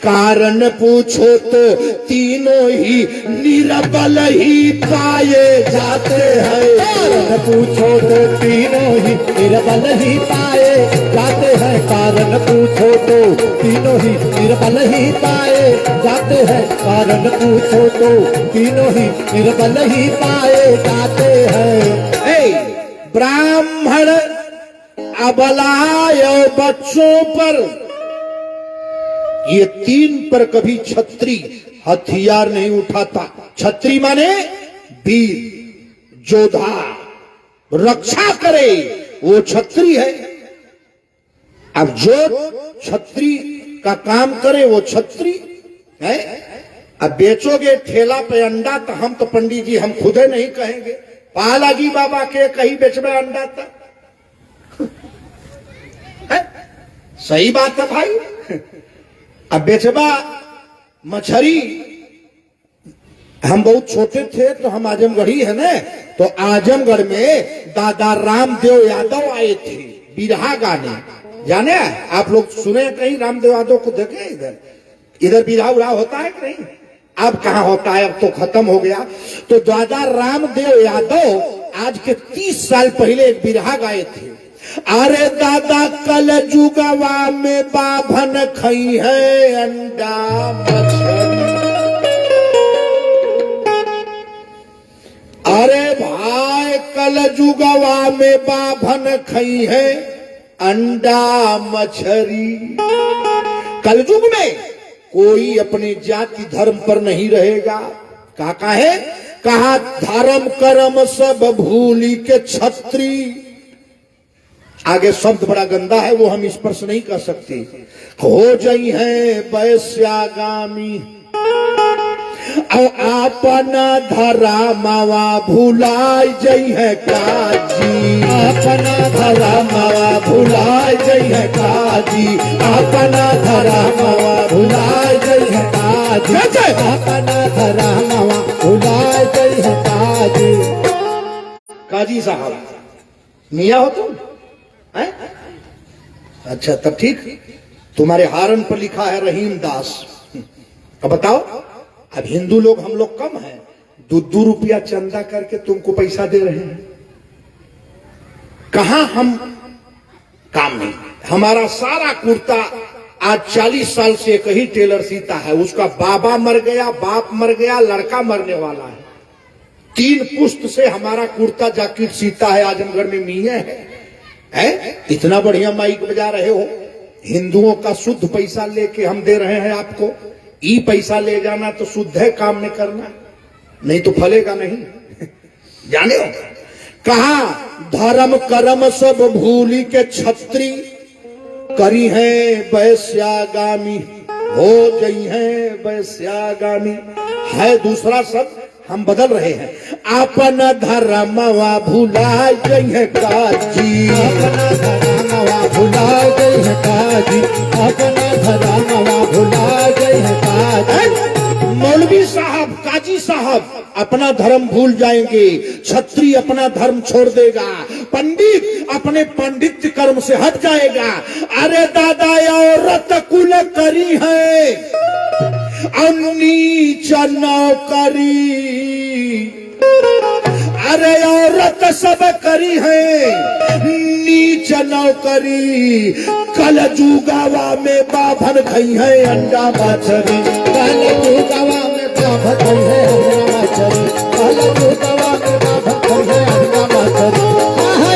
कारण पूछो तो तीनों ही निरबल ही पाए जाते हैं। कारण पूछो तो तीनों ही निर्बल ही पाए जाते हैं। कारण पूछो तो तीनों ही निर्बल ही पाए जाते हैं। कारण पूछो तो तीनों ही निर्बल ही पाए जाते हैं। ब्राह्मण अबलाय बच्चों पर, ये 3 पर कभी छत्री हथियार नहीं उठाता। छत्री माने वीर, योद्धा, रक्षा करे, वो छत्री है। अब जो छत्री का काम करे वो छत्री है। अब बेचोगे ठेला पे अंडा तो हम तो पंडित जी हम खुदे नहीं कहेंगे, पालागी बाबा के कहीं बेचबे अंडा तो सही बात है भाई। अब बेचबा मछरी, हम बहुत छोटे थे तो हम आजमगढ़ी है ना, तो आजमगढ़ में दादा रामदेव यादव आए थे बिरहा गाने। जाने आप लोग सुने कहीं रामदेव यादव को देखे? इधर बिरहा उड़ा होता है कि नहीं? अब कहाँ होता है, अब तो खत्म हो गया। तो दादा रामदेव यादव आज के 30 साल पहले एक बिरहा गाए थे अरे दादा कल जुगवा में बाभन खई है अंडा मछली। अरे भाई कल जुगवा में बाभन खई है अंडा मछली। कलयुग में कोई अपने जाति धर्म पर नहीं रहेगा। काका है कहा धर्म कर्म सब भूली के छत्री। आगे शब्द बड़ा गंदा है, वो हम स्पर्श नहीं कर सकते। हो जाई है वैश्यागामी अपना धरामावा भुलाई जई है काजी। अपना धरामावा भुलाई जई है काजी। अपना धरामावा भुलाई जई है काजी। अपना धरामावा भुलाई जई है काजी। काजी साहब मियाँ हो तुम? अच्छा तब ठीक। तुम्हारे हारन पर लिखा है रहीम दास। अब बताओ, अब हिंदू लोग हम लोग कम हैं, 2-2 रुपया चंदा करके तुमको पैसा दे रहे हैं। कहां हम काम नहीं। हमारा सारा कुर्ता आज 40 साल से एक ही टेलर सीता है। उसका बाबा मर गया, बाप मर गया, लड़का मरने वाला है। 3 पुश्त से हमारा कुर्ता जैकेट सीता है। आजमगढ़ में मियाँ है? इतना बढ़िया माइक बजा रहे हो। हिंदुओं का शुद्ध पैसा लेके हम दे रहे हैं आपको। ई पैसा ले जाना तो शुद्ध है, काम में करना, नहीं तो फलेगा नहीं। जाने हो कहा धर्म कर्म सब भूली के छत्री करी है वैश्यागामी। हो गई है वैश्यागामी है दूसरा शब्द हम बदल रहे हैं। अपन धर्मवा भुला गई है काजी। अपना धर्मवा भुला गई है काजी। अपना धर्मवा भुला गई है काजी। मौलवी साहब, काजी साहब अपना धर्म भूल जाएंगे। छत्री अपना धर्म छोड़ देगा। पंडित अपने पांडित्य कर्म से हट जाएगा। अरे दादा औरत कुल करी है नीच नौकरी। अरे औरत सब करी है नीच नौकरी। कल जुगावा में बाभन खई है अंडा मछली। कल जुगावा में बाभन खई है अंडा मछली। कल जुगावा में बाभन खई है अंडा मछली।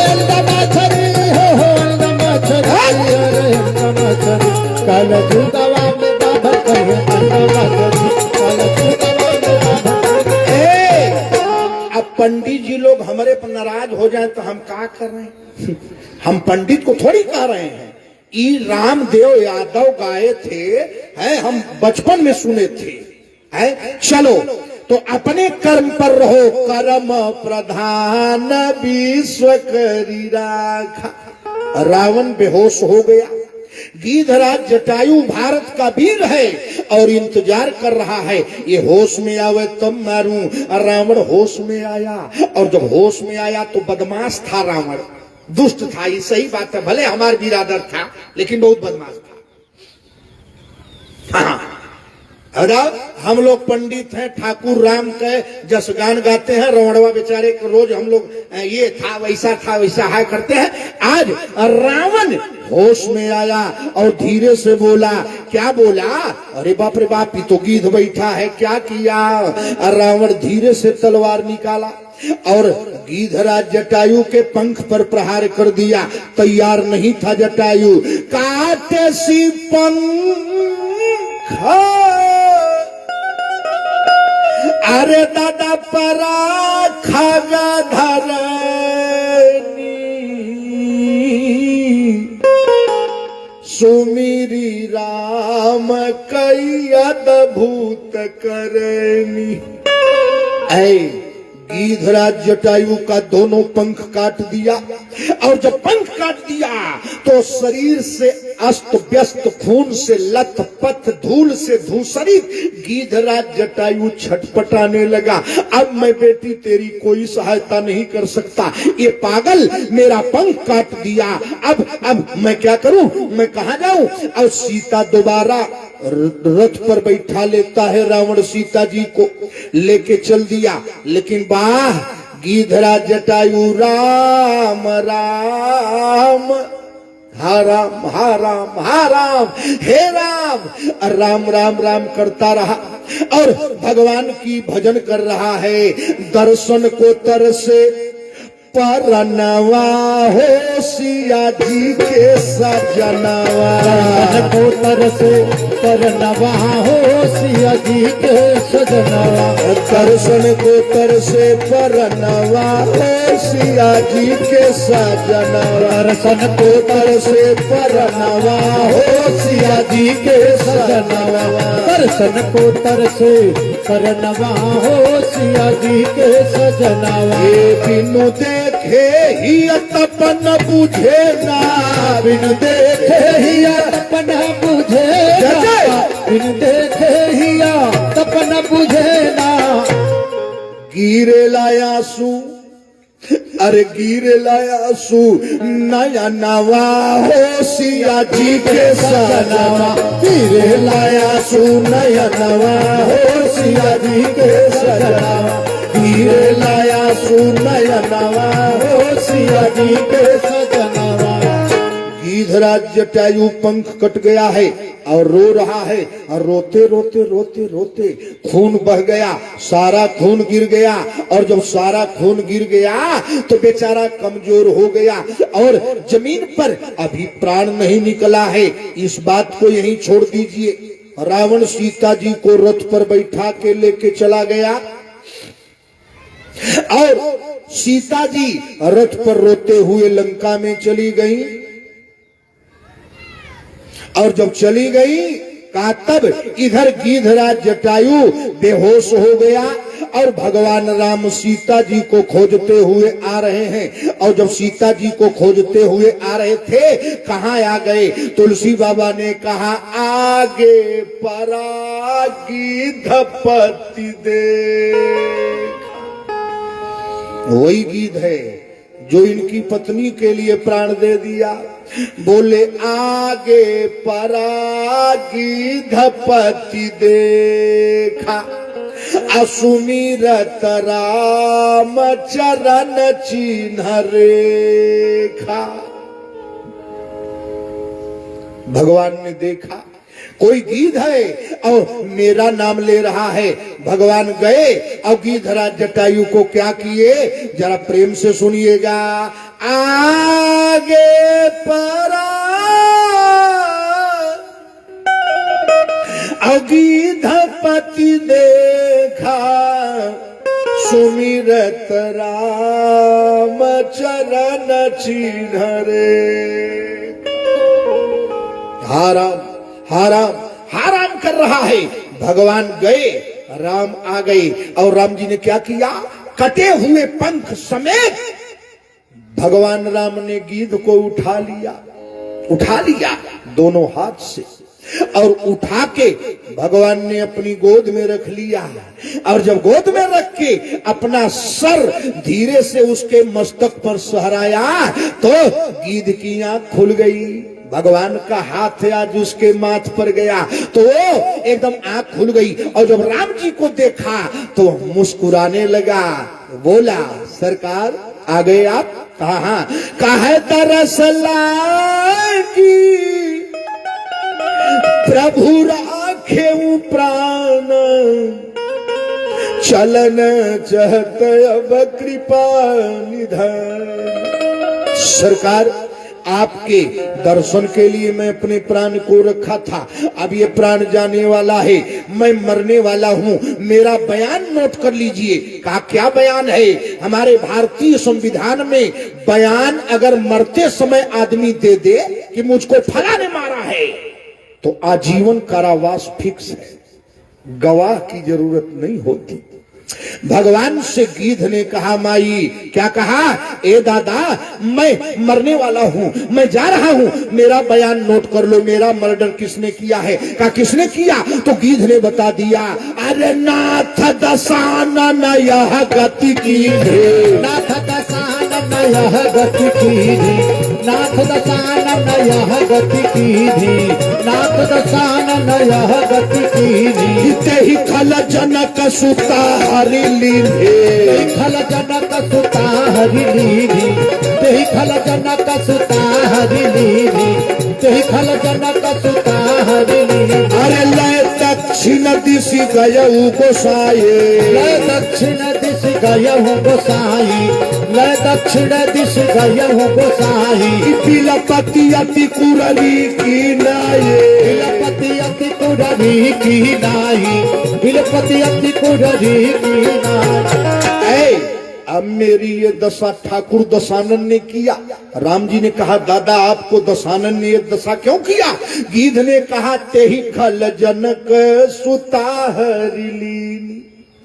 अंडा मछली हो अंडा मछली। अरे अंडा मछली कल जुगावा में बाभन खई है अंडा मछली। कल जुगावा में बाभन अब पंडित जी लोग हमारे पर नाराज हो जाए तो हम क्या कर रहे हैं? हम पंडित को थोड़ी कह रहे हैं। ई रामदेव यादव गाए थे, है हम बचपन में सुने थे, है। चलो तो अपने कर्म पर रहो। कर्म प्रधान विश्व करी राखा। रावण बेहोश हो गया। गिधराज जटायु भारत का वीर है और इंतजार कर रहा है ये होश में आवे तब मारूं। रावण होश में आया और जब होश में आया तो बदमाश था रावण, दुष्ट था। ये सही बात है, भले हमारा बिरादर था लेकिन बहुत बदमाश था। हाँ हम लोग पंडित हैं, ठाकुर राम के जसगान गाते हैं। रावणवा बेचारे को रोज हम लोग ये था वैसा है करते हैं। आज रावण होश में आया और धीरे से बोला। क्या बोला? अरे बाप रे बाप, ये तो गीध बैठा है। क्या किया? रावण धीरे से तलवार निकाला और गिधराज जटायु के पंख पर प्रहार कर दिया। तैयार नहीं था जटायु। काटे सी पंख अरे दादा परा खागा धरनी। सुमिरी राम कई अद्भुत करनी। गिधराज जटायु का दोनों पंख काट दिया और जब पंख काट दिया तो शरीर से अस्त व्यस्त, खून से लथपथ, धूल से धूसरित गिधराज जटायु छटपटाने लगा। अब मैं बेटी तेरी कोई सहायता नहीं कर सकता। ये पागल मेरा पंख काट दिया। अब मैं क्या करूं? मैं कहां जाऊं? और सीता दोबारा रथ पर बैठा लेता है। रावण सीता जी को लेके चल दिया। लेकिन वाह गीधराज जटायु राम राम, हा राम हा राम हा राम, हे राम। और राम राम राम करता रहा और भगवान की भजन कर रहा है। दर्शन को तरसे परनवा हो सिया जी के सजनवा, दर्शन को तरसे परनवा हो सिया जी के सजनवा, दर्शन को तरसे परनवा हो सिया जी के सजनवा, दर्शन को तरसे परनवा हो सिया जी के सजनवा, दर्शन को तरसे परनवा हो सिया जी के सजनवा। ये बिनु देखे ही तपन बुझे ना, बिन देखे ही तपन बुझे ना, बिन देखे ही तपन बुझे ना। गिरे लायासु, अरे गिरे लायासु नया नवा हो सिया जी के सजनवा, गिरे लायासु नया नवा हो सिया जी के सजनवा, गिरे लायासु नया नवा हो सिया जी के सजनवा। गीधराज जटायु पंख कट गया है और रो रहा है और रोते रोते रोते रोते खून बह गया, सारा खून गिर गया। और जब सारा खून गिर गया तो बेचारा कमजोर हो गया और जमीन पर अभी प्राण नहीं निकला है। इस बात को यहीं छोड़ दीजिए। रावण सीता जी को रथ पर बैठा के लेके चला गया और सीता जी रथ पर रोते हुए लंका में चली गई। और जब चली गई कहा तब इधर गीधराज जटायु बेहोश हो गया और भगवान राम सीता जी को खोजते हुए आ रहे हैं। और जब सीता जी को खोजते हुए आ रहे थे कहाँ आ गए? तुलसी बाबा ने कहा आगे परागी धपति देख। वही गीत है जो इनकी पत्नी के लिए प्राण दे दिया। बोले आगे परागी धपति देखा, असुमिरत राम चरण चिन्ह रेखा। भगवान ने देखा कोई गीध है और मेरा नाम ले रहा है। भगवान गए और गीधराज जटायु को क्या किए जरा प्रेम से सुनिएगा। आगे परा गीधपति देखा, सुमिरत राम चरण चिन्ह रे। हाराम हाराम हाराम कर रहा है। भगवान गए, राम आ गए और राम जी ने क्या किया? कटे हुए पंख समेत भगवान राम ने गीध को उठा लिया दोनों हाथ से और उठा के भगवान ने अपनी गोद में रख लिया। और जब गोद में रख के अपना सर धीरे से उसके मस्तक पर सहराया तो गीध की आंख खुल गई। भगवान का हाथ आज उसके माथ पर गया तो एकदम आंख खुल गई। और जब राम जी को देखा तो मुस्कुराने लगा। बोला सरकार आ गए आप? कहा हाँ। कहा तरस लागी प्रभु राखे प्राण, चलन चहत अब कृपा निधान। सरकार आपके दर्शन के लिए मैं अपने प्राण को रखा था, अब ये प्राण जाने वाला है, मैं मरने वाला हूँ, मेरा बयान नोट कर लीजिए। कहा क्या बयान है? हमारे भारतीय संविधान में बयान अगर मरते समय आदमी दे दे कि मुझको फला ने मारा है तो आजीवन कारावास फिक्स है, गवाह की जरूरत नहीं होती। भगवान से गीध ने कहा माई क्या कहा? ए दादा मैं मरने वाला हूं, मैं जा रहा हूं, मेरा बयान नोट कर लो, मेरा मर्डर किसने किया है? कहा किसने किया? तो गीध ने बता दिया। अरे नाथ दसानन यह गति की, नाथ दसानन दसानन यह गति कीधी, नाथ दसानन यह गति कीधी, नाथ दसानन यह गति कीधी। तेहि खल जनक सुता हरि लीधे, खल जनक सुता हरि लीधी, तेहि खल जनक सुता हरि लीधी, तेहि खल जनक सुता हरि लीधी। अरे लय दक्षिण दिशि गयऊ गोसाए, लय दक्षिण दिश गयहु गोसाई, लय दक्षिण दिश गयहु गोसाई। बिलपति अति कुररी की नाये, बिलपति अति कुररी की नाई, बिलपति अति कुररी की नाई। अब मेरी ये दशा ठाकुर दशानन ने किया। राम जी ने कहा दादा आपको दशानन ने ये दशा क्यों किया? गीध ने कहा तेहि खल जनक सुता हरि लीनी,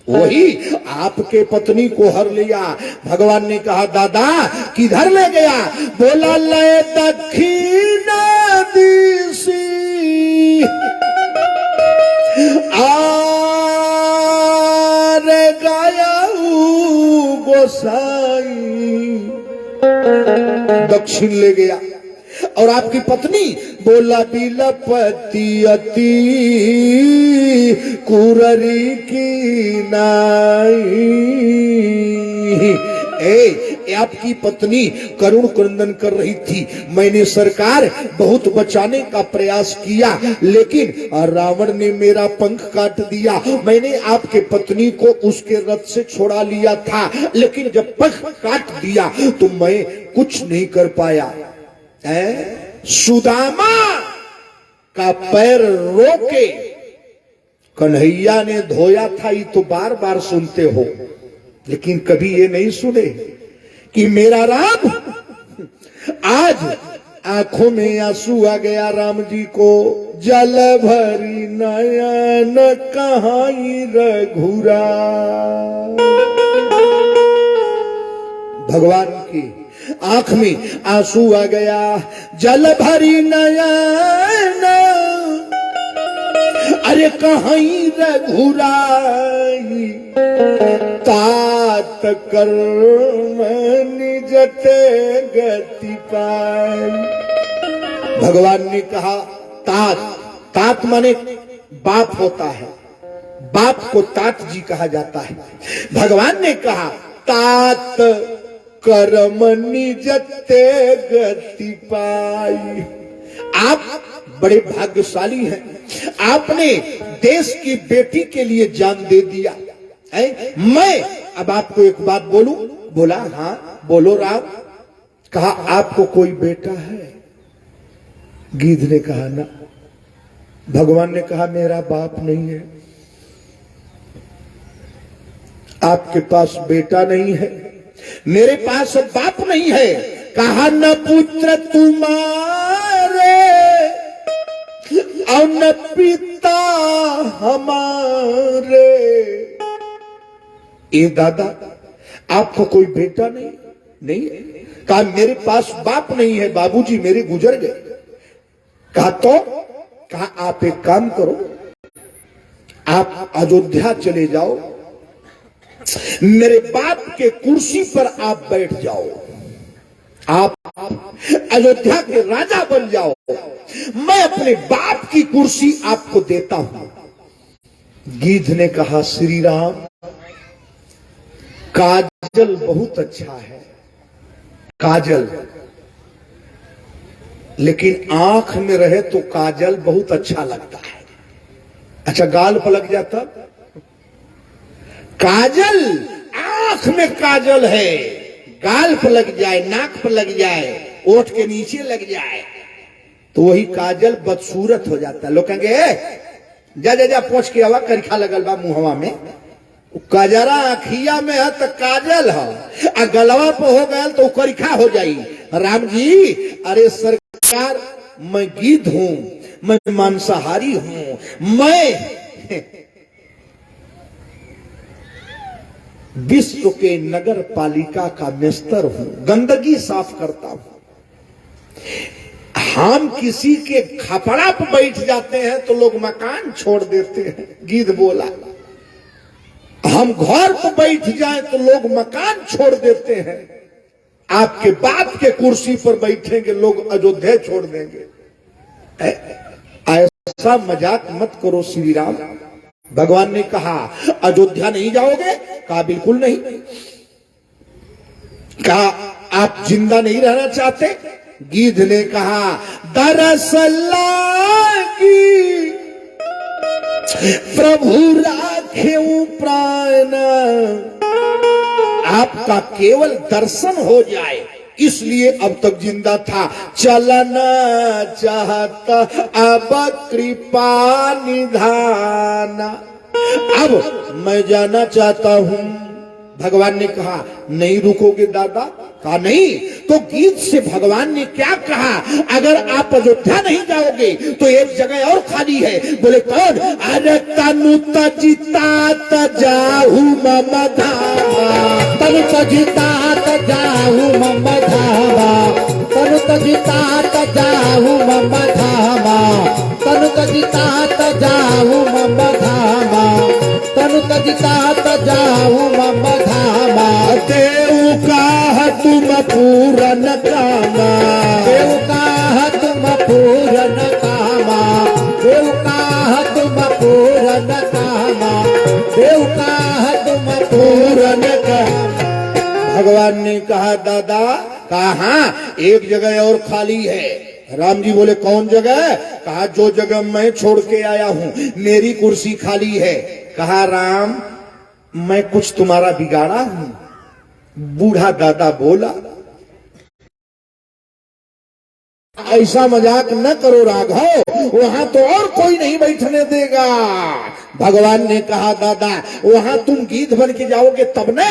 वही आपके पत्नी को हर लिया। भगवान ने कहा दादा किधर ले गया? बोला लय दक्षिण दिशि आरे गयऊ गोसाई, दक्षिण ले गया। और आपकी पत्नी बोला बिलपति अति कुररी की नाई। आपकी पत्नी करुण क्रंदन कर रही थी। मैंने सरकार बहुत बचाने का प्रयास किया, लेकिन रावण ने मेरा पंख काट दिया। मैंने आपके पत्नी को उसके रथ से छोड़ा लिया था, लेकिन जब पंख काट दिया तो मैं कुछ नहीं कर पाया। सुदामा का पैर रोके कन्हैया ने धोया था, ये तो बार बार सुनते हो, लेकिन कभी ये नहीं सुने कि मेरा राम आज आंखों में आंसू आ गया। राम जी को जल भरी नयन कहाई रघुरा, भगवान की आंख में आंसू आ गया। जल भरी नयन अरे कहीं रघुराई, तात कर्म निजते गति पाई। भगवान ने कहा तात, तात माने बाप होता है, बाप को तात जी कहा जाता है। भगवान ने कहा तात कर्म निजते गति पाई। आप बड़े भाग्यशाली हैं, आपने देश की बेटी के लिए जान दे दिया है। मैं अब आपको एक बात बोलूं? बोला हाँ बोलो राम। कहा आपको कोई बेटा है? गीध ने कहा ना। भगवान ने कहा मेरा बाप नहीं है, आपके पास बेटा नहीं है, मेरे पास बाप नहीं है। कहा न पुत्र तुम्हारे और न पिता हमारे। ए दादा आपको कोई बेटा नहीं? नहीं। कहा मेरे पास बाप नहीं है, बाबूजी मेरे गुजर गए। कहा तो? कहा आप एक काम करो, आप अयोध्या चले जाओ, मेरे बाप के कुर्सी पर आप बैठ जाओ, आप अयोध्या के राजा बन जाओ, मैं अपने बाप की कुर्सी आपको देता हूं। गीध ने कहा श्री राम काजल बहुत अच्छा है, काजल, लेकिन आंख में रहे तो काजल बहुत अच्छा लगता है। अच्छा गाल पर लग जाता? काजल आंख में काजल है, गाल पर लग जाए, नाक पर लग जाए, ओठ के नीचे लग जाए तो वही काजल बदसूरत हो जाता है। लोग कहेंगे जा जा जा पोंछ के आवा, करिखा लगल बा मुहवा में। काजरा आखिया में है तो काजल है, आ गलवा पे हो गया तो करिखा हो जाई। राम जी अरे सरकार मैं गीध हूं, मैं मांसाहारी हूं, मैं विश्व के नगर पालिका का मेस्तर हूं, गंदगी साफ करता हूं। हम किसी के खपड़ा पर बैठ जाते हैं तो लोग मकान छोड़ देते हैं। गीध बोला हम घर पर बैठ जाएं तो लोग मकान छोड़ देते हैं। आपके बाप के कुर्सी पर बैठेंगे लोग, अयोध्या छोड़ देंगे। ऐसा मजाक मत करो श्री राम। भगवान ने कहा अयोध्या नहीं जाओगे? कहा बिल्कुल नहीं। कहा आप जिंदा नहीं रहना चाहते? गीध ने कहा दरअसल की प्रभु राखेऊ प्राण, आपका केवल दर्शन हो जाए इसलिए अब तक जिंदा था। चलना चाहता अब कृपा निधाना, अब मैं जाना चाहता हूं। भगवान ने कहा नहीं रुकोगे दादा? कहा नहीं। तो गीत से भगवान ने क्या कहा, अगर आप अयोध्या नहीं जाओगे तो एक जगह और खाली है। बोले कौन? अरे तनु तजिता तजाहू मम धामा, तनु तजिता तजाहू मम धामा, तनु तजिता तजाहू मम धामा, तनु तजिता तजाहू मम धामा, तनु तजिता तजाहू मम धामा। देव का तुम पूरन कामा, देव का तुम पूरन कामा, देव का तुम पूरन कामा, देव का तुम पूरन कामा। भगवान ने कहा दादा? कहा हाँ एक जगह और खाली है। राम जी बोले कौन जगह? कहा जो जगह मैं छोड़ के आया हूं, मेरी कुर्सी खाली है। कहा राम मैं कुछ तुम्हारा बिगाड़ा हूं? बूढ़ा दादा बोला ऐसा मजाक न करो राघव, वहां तो और कोई नहीं बैठने देगा। भगवान ने कहा दादा वहां तुम गीध बन के जाओगे तब न?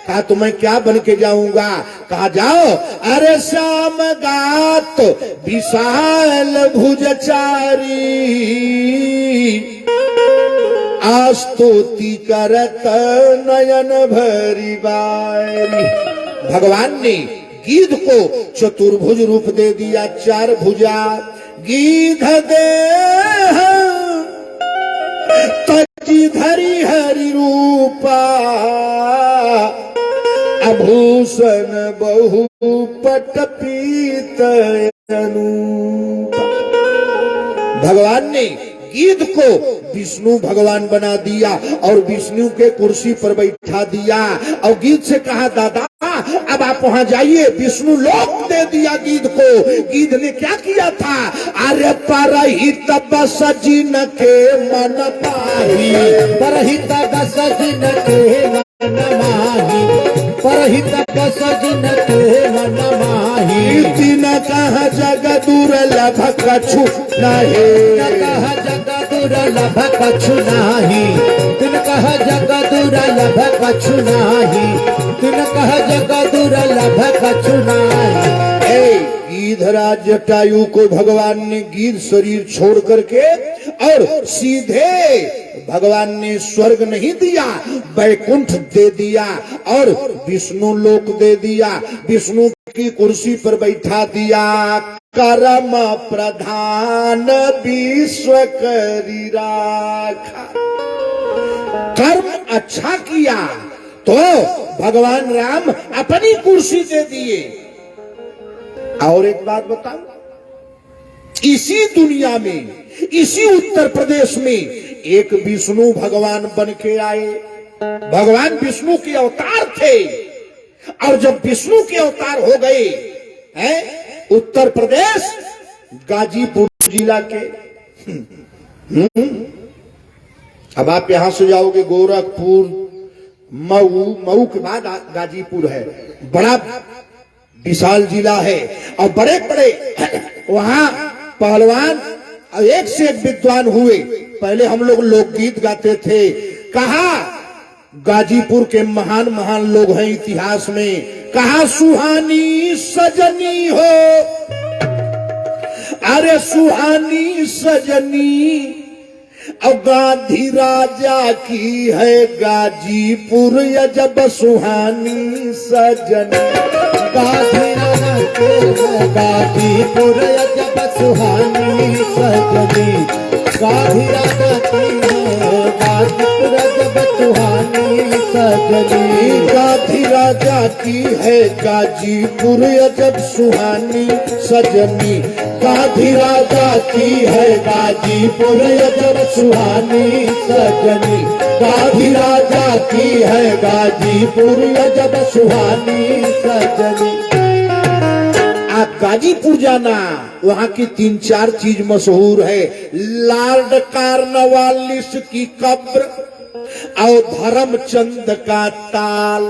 कहा तो मैं क्या बन के जाऊंगा? कहा जाओ। अरे श्याम गात विशाल भुजचारी, आस्तुति करत नयन भरी बारी। भगवान ने गीध को चतुर्भुज रूप दे दिया, चार भुजा। गीध दे तजी धरी हरि रूपा, आभूषण बहु पट पीत अनूपा। भगवान ने गीध को विष्णु भगवान बना दिया और विष्णु के कुर्सी पर बैठा दिया और गीध से कहा दादा अब आप वहां जाइए। विष्णु लोक दे दिया गीध को। गीध ने क्या किया था? अरे परहित बस जिन के मन पाही, परहित बस जिन के मन माही, परहित बस जिन के मन माही। तीन कहा जग दुर्लभ कछु नहीं, कहा जग दुर्लभ कछु नाही, तिन कहा जग दुर्लभ कछु नाही, तिन कहा जग दुर्लभ कछु नाही। गीधराज जटायु को भगवान ने गीध शरीर छोड़ करके और सीधे भगवान ने स्वर्ग नहीं दिया, वैकुंठ दे दिया और विष्णु लोक दे दिया। विष्णु की कुर्सी पर बैठा दिया। कर्म प्रधान विश्व करी राखा, कर्म अच्छा किया तो भगवान राम अपनी कुर्सी दे दिए। और एक बात बताऊं, इसी दुनिया में, इसी उत्तर प्रदेश में एक विष्णु भगवान बन के आए। भगवान विष्णु के अवतार थे और जब विष्णु के अवतार हो गए हैं उत्तर प्रदेश गाजीपुर जिला के, अब आप यहां से जाओगे गोरखपुर, मऊ, मऊ के बाद गाजीपुर है। बड़ा विशाल जिला है और बड़े बड़े वहां पहलवान एक से एक विद्वान हुए। पहले हम लोग लोकगीत गाते थे। कहा गाजीपुर के महान महान लोग हैं इतिहास में। कहा सुहानी सजनी हो, अरे सुहानी सजनी और गांधी राजा की है गाजीपुर अजब सुहानी सजनी। गाजीपुर अजब सुहानी सजनी, गाधी राजा की गाजीपुर अजब सुहानी सजनी, गाधी राजा जाती है गाजीपुर अजब सुहानी सजनी। गाधीरा जाती है गाजीपुर अजब सुहानी सजनी। गाधीरा जाती है गाजीपुर अजब सुहानी सजनी। आप गाजीपुर जाना, वहां की 3-4 चीज मशहूर है। लॉर्ड कार्नवालिस की कब्र और धर्मचंद का ताल।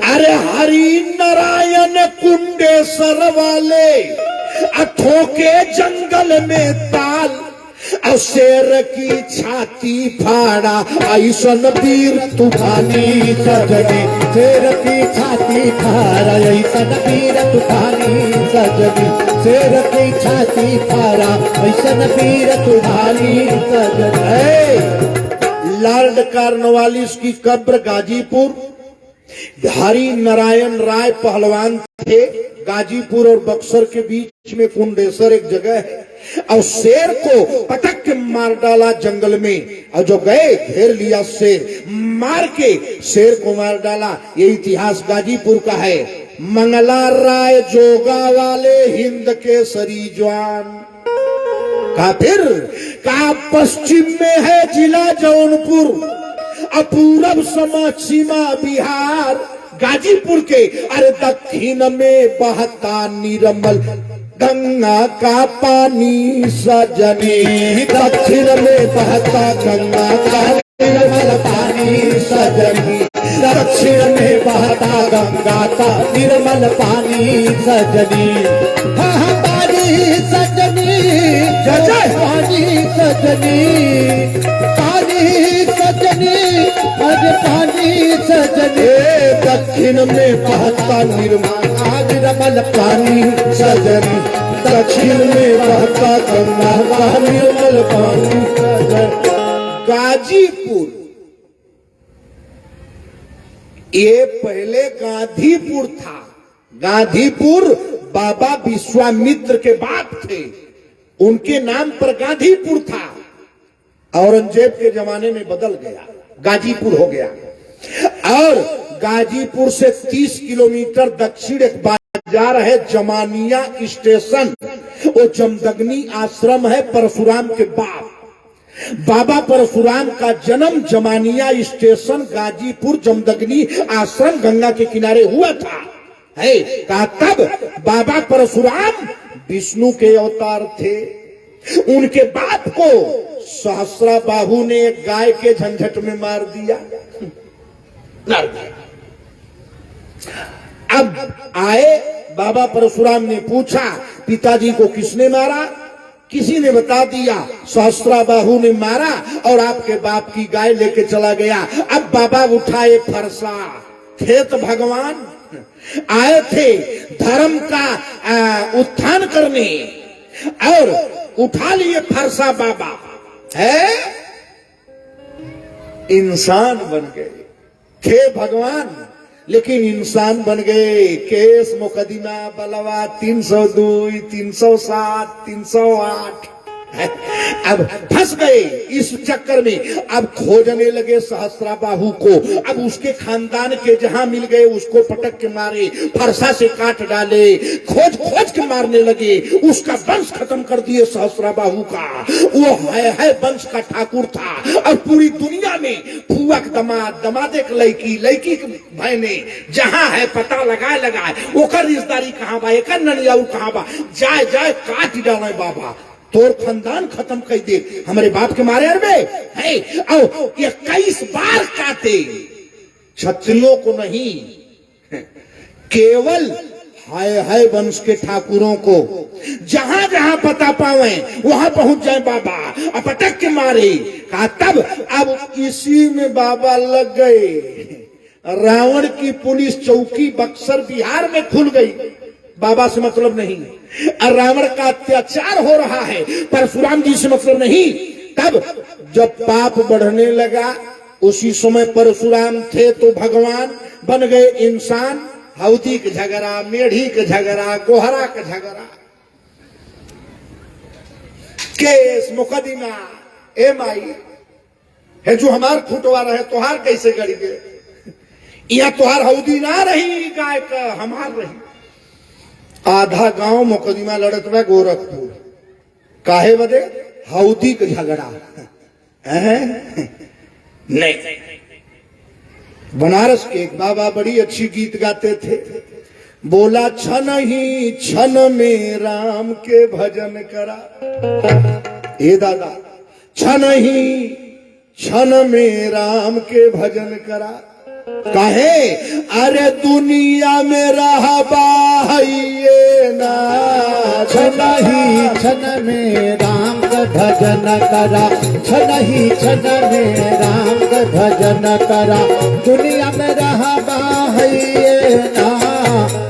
अरे हरि नारायण कुंडेश्वर वाले अथों के जंगल में ताल। और शेर की छाती फाड़ा ऐसन वीर तूफानी सजनी। शेर की छाती फाड़ा ऐसन वीर तूफानी सजनी। शेर की छाती फाड़ा ऐसन वीर तूफानी सजनी। लॉर्ड कार्नवालिस की कब्र गाजीपुर। हरि नारायण राय पहलवान थे। गाजीपुर और बक्सर के बीच में कुंडेश्वर एक जगह है। और शेर को पटक के मार डाला जंगल में। और जो गए घेर लिया शेर, मार के शेर को मार डाला। ये इतिहास गाजीपुर का है। मंगला राय जोगा वाले हिंद के सरी जवान। कहा फिर कहा पश्चिम में है जिला जौनपुर और पूरब सीमा बिहार। गाजीपुर के अरे दक्षिण में बहता निर्मल गंगा का पानी सजनी। दक्षिण में बहता गंगा का निर्मल पानी सजनी। दक्षिण में बहता गंगा का निर्मल पानी सजनी। हाँ पानी सजनी, पानी सजनी, पानी सजनी, अरे पानी सजनी। दक्षिण में बहता निर्मल पानी सजनी। दक्षिण में बहता गंगा का निर्मल पानी सजनी। गाजीपुर ये पहले गांधीपुर था। गांधीपुर बाबा विश्वामित्र के बाप थे, उनके नाम पर गांधीपुर था। औरंगजेब के जमाने में बदल गया, गाजीपुर हो गया। और गाजीपुर से 30 किलोमीटर दक्षिण एक बाजार है जमानिया स्टेशन। वो जमदग्नि आश्रम है परशुराम के बाप। बाबा परशुराम का जन्म जमानिया स्टेशन गाजीपुर जमदग्नि आश्रम गंगा के किनारे हुआ था। है कहा तब बाबा परशुराम विष्णु के अवतार थे। उनके बाप को सहस्राबाहु ने एक गाय के झंझट में मार दिया। अब आए बाबा परशुराम ने पूछा पिताजी को किसने मारा? किसी ने बता दिया सहस्राबाहु ने मारा और आपके बाप की गाय लेके चला गया। अब बाबा उठाए फरसा। थे तो भगवान आए थे धर्म का उत्थान करने और उठा लिए फरसा। बाबा है इंसान बन गए। थे भगवान लेकिन इंसान बन गए। केस मुकदमा बलवा 302, 307, 308 अब फंस गए इस चक्कर में। अब खोजने लगे सहस्राबाहु को। अब उसके खानदान के जहां मिल गए उसको पटक के मारे, फरसा से काट डाले, खोज खोज के मारने लगे। उसका वंश खत्म कर दिए सहस्राबाहु का। वो है वंश का ठाकुर था। और पूरी दुनिया में फुआ के दमाद, दमादे के लड़की, लड़की के बहने जहां है पता लगाए ओकर रिश्तेदारी कहां बा, एकर ननियाऊ कहां बा, जाए जाए काट डाले बाबा। तोर खानदान खत्म कर दे हमारे बाप के मारे अरबे है। और 21 बार काटे, क्षत्रियों को नहीं, केवल हाय वंश के ठाकुरों को। जहां जहां पता पावे वहां पहुंच जाए बाबा। अपटक के मारे कहा तब अब इसी में बाबा लग गए। रावण की पुलिस चौकी बक्सर बिहार में खुल गई। बाबा से मतलब नहीं। और रावण का अत्याचार हो रहा है, परशुराम जी से मतलब नहीं। तब जब पाप बढ़ने लगा उसी समय परशुराम थे तो भगवान बन गए इंसान। हौदी के झगड़ा, मेढ़ी के झगड़ा, गोहरा का झगड़ा, केस मुकदमा। ए माई है जो हमार फुटवा रहे तोहार कैसे गड़ गए? यहाँ तुहार हौदी ना रही गाय का हमार रही। आधा गांव मुकदमा लड़त बा गोरखपुर काहे बदे हौदी का झगड़ा नहीं। बनारस के एक बाबा बड़ी अच्छी गीत गाते थे, बोला छन ही छन में राम के भजन करा। ए दादा छन ही छन में राम के भजन करा। काहे अरे दुनिया में रहबा है ना, छन ही छन में राम का भजन करा, छन ही छन में राम का भजन करा। दुनिया में रहबा है ना,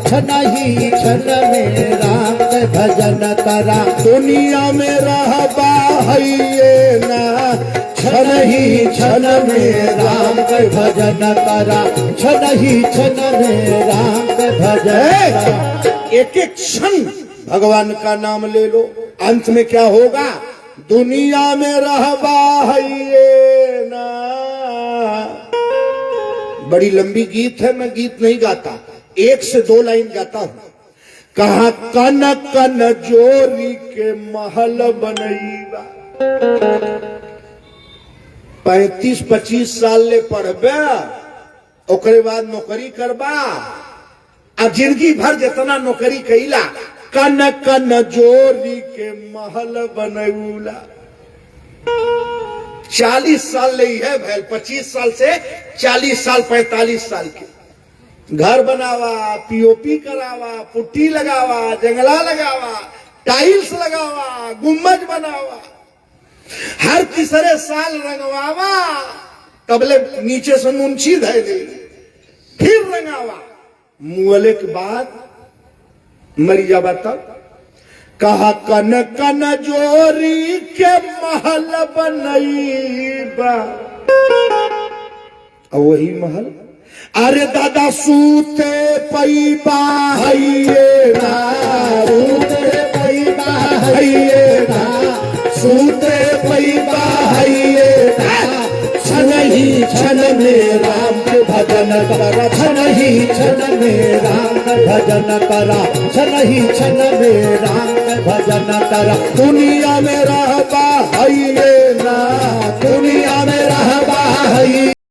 छन ही छन में राम का भजन करा। दुनिया में रहबा है ना, छन ही छन में राम का भजन करा, छन ही छन में राम का भजन करा। एक एक क्षण भगवान का नाम ले लो, अंत में क्या होगा? दुनिया में रहबा है ना। बड़ी लंबी गीत है, मैं गीत नहीं गाता, 1 से 2 लाइन गाता हूं। कहा कन कन जोरी के महल बनईबा। 35-25 साल ले पढ़बे, ओकरे बाद नौकरी करबा, अब जिंदगी भर जितना नौकरी कैला, कन कन जोरी के महल बनौला। 40 साल ले है भैल, 25 साल से 40 साल 45 साल के घर बनावा, पीओपी करावा, पुट्टी लगावा, जंगला लगावा, टाइल्स लगावा, गुम्बज बनावा, हर तीसरे साल रंगवावा, तबले नीचे से मुंशी धै दे, फिर रंगावा, मुअले के बाद मरी जावा। तब कहा कन कन जोरी के महल बनईबा। वही महल अरे दादा सूते पैबा है ना, सूते पैबा है ना, सूते पैबा है ना। छन ही छन में राम के भजन करा, छन ही छन में राम का भजन करा, छन ही छन में राम का भजन करा। दुनिया में रहबा है ना, दुनिया में रहबा है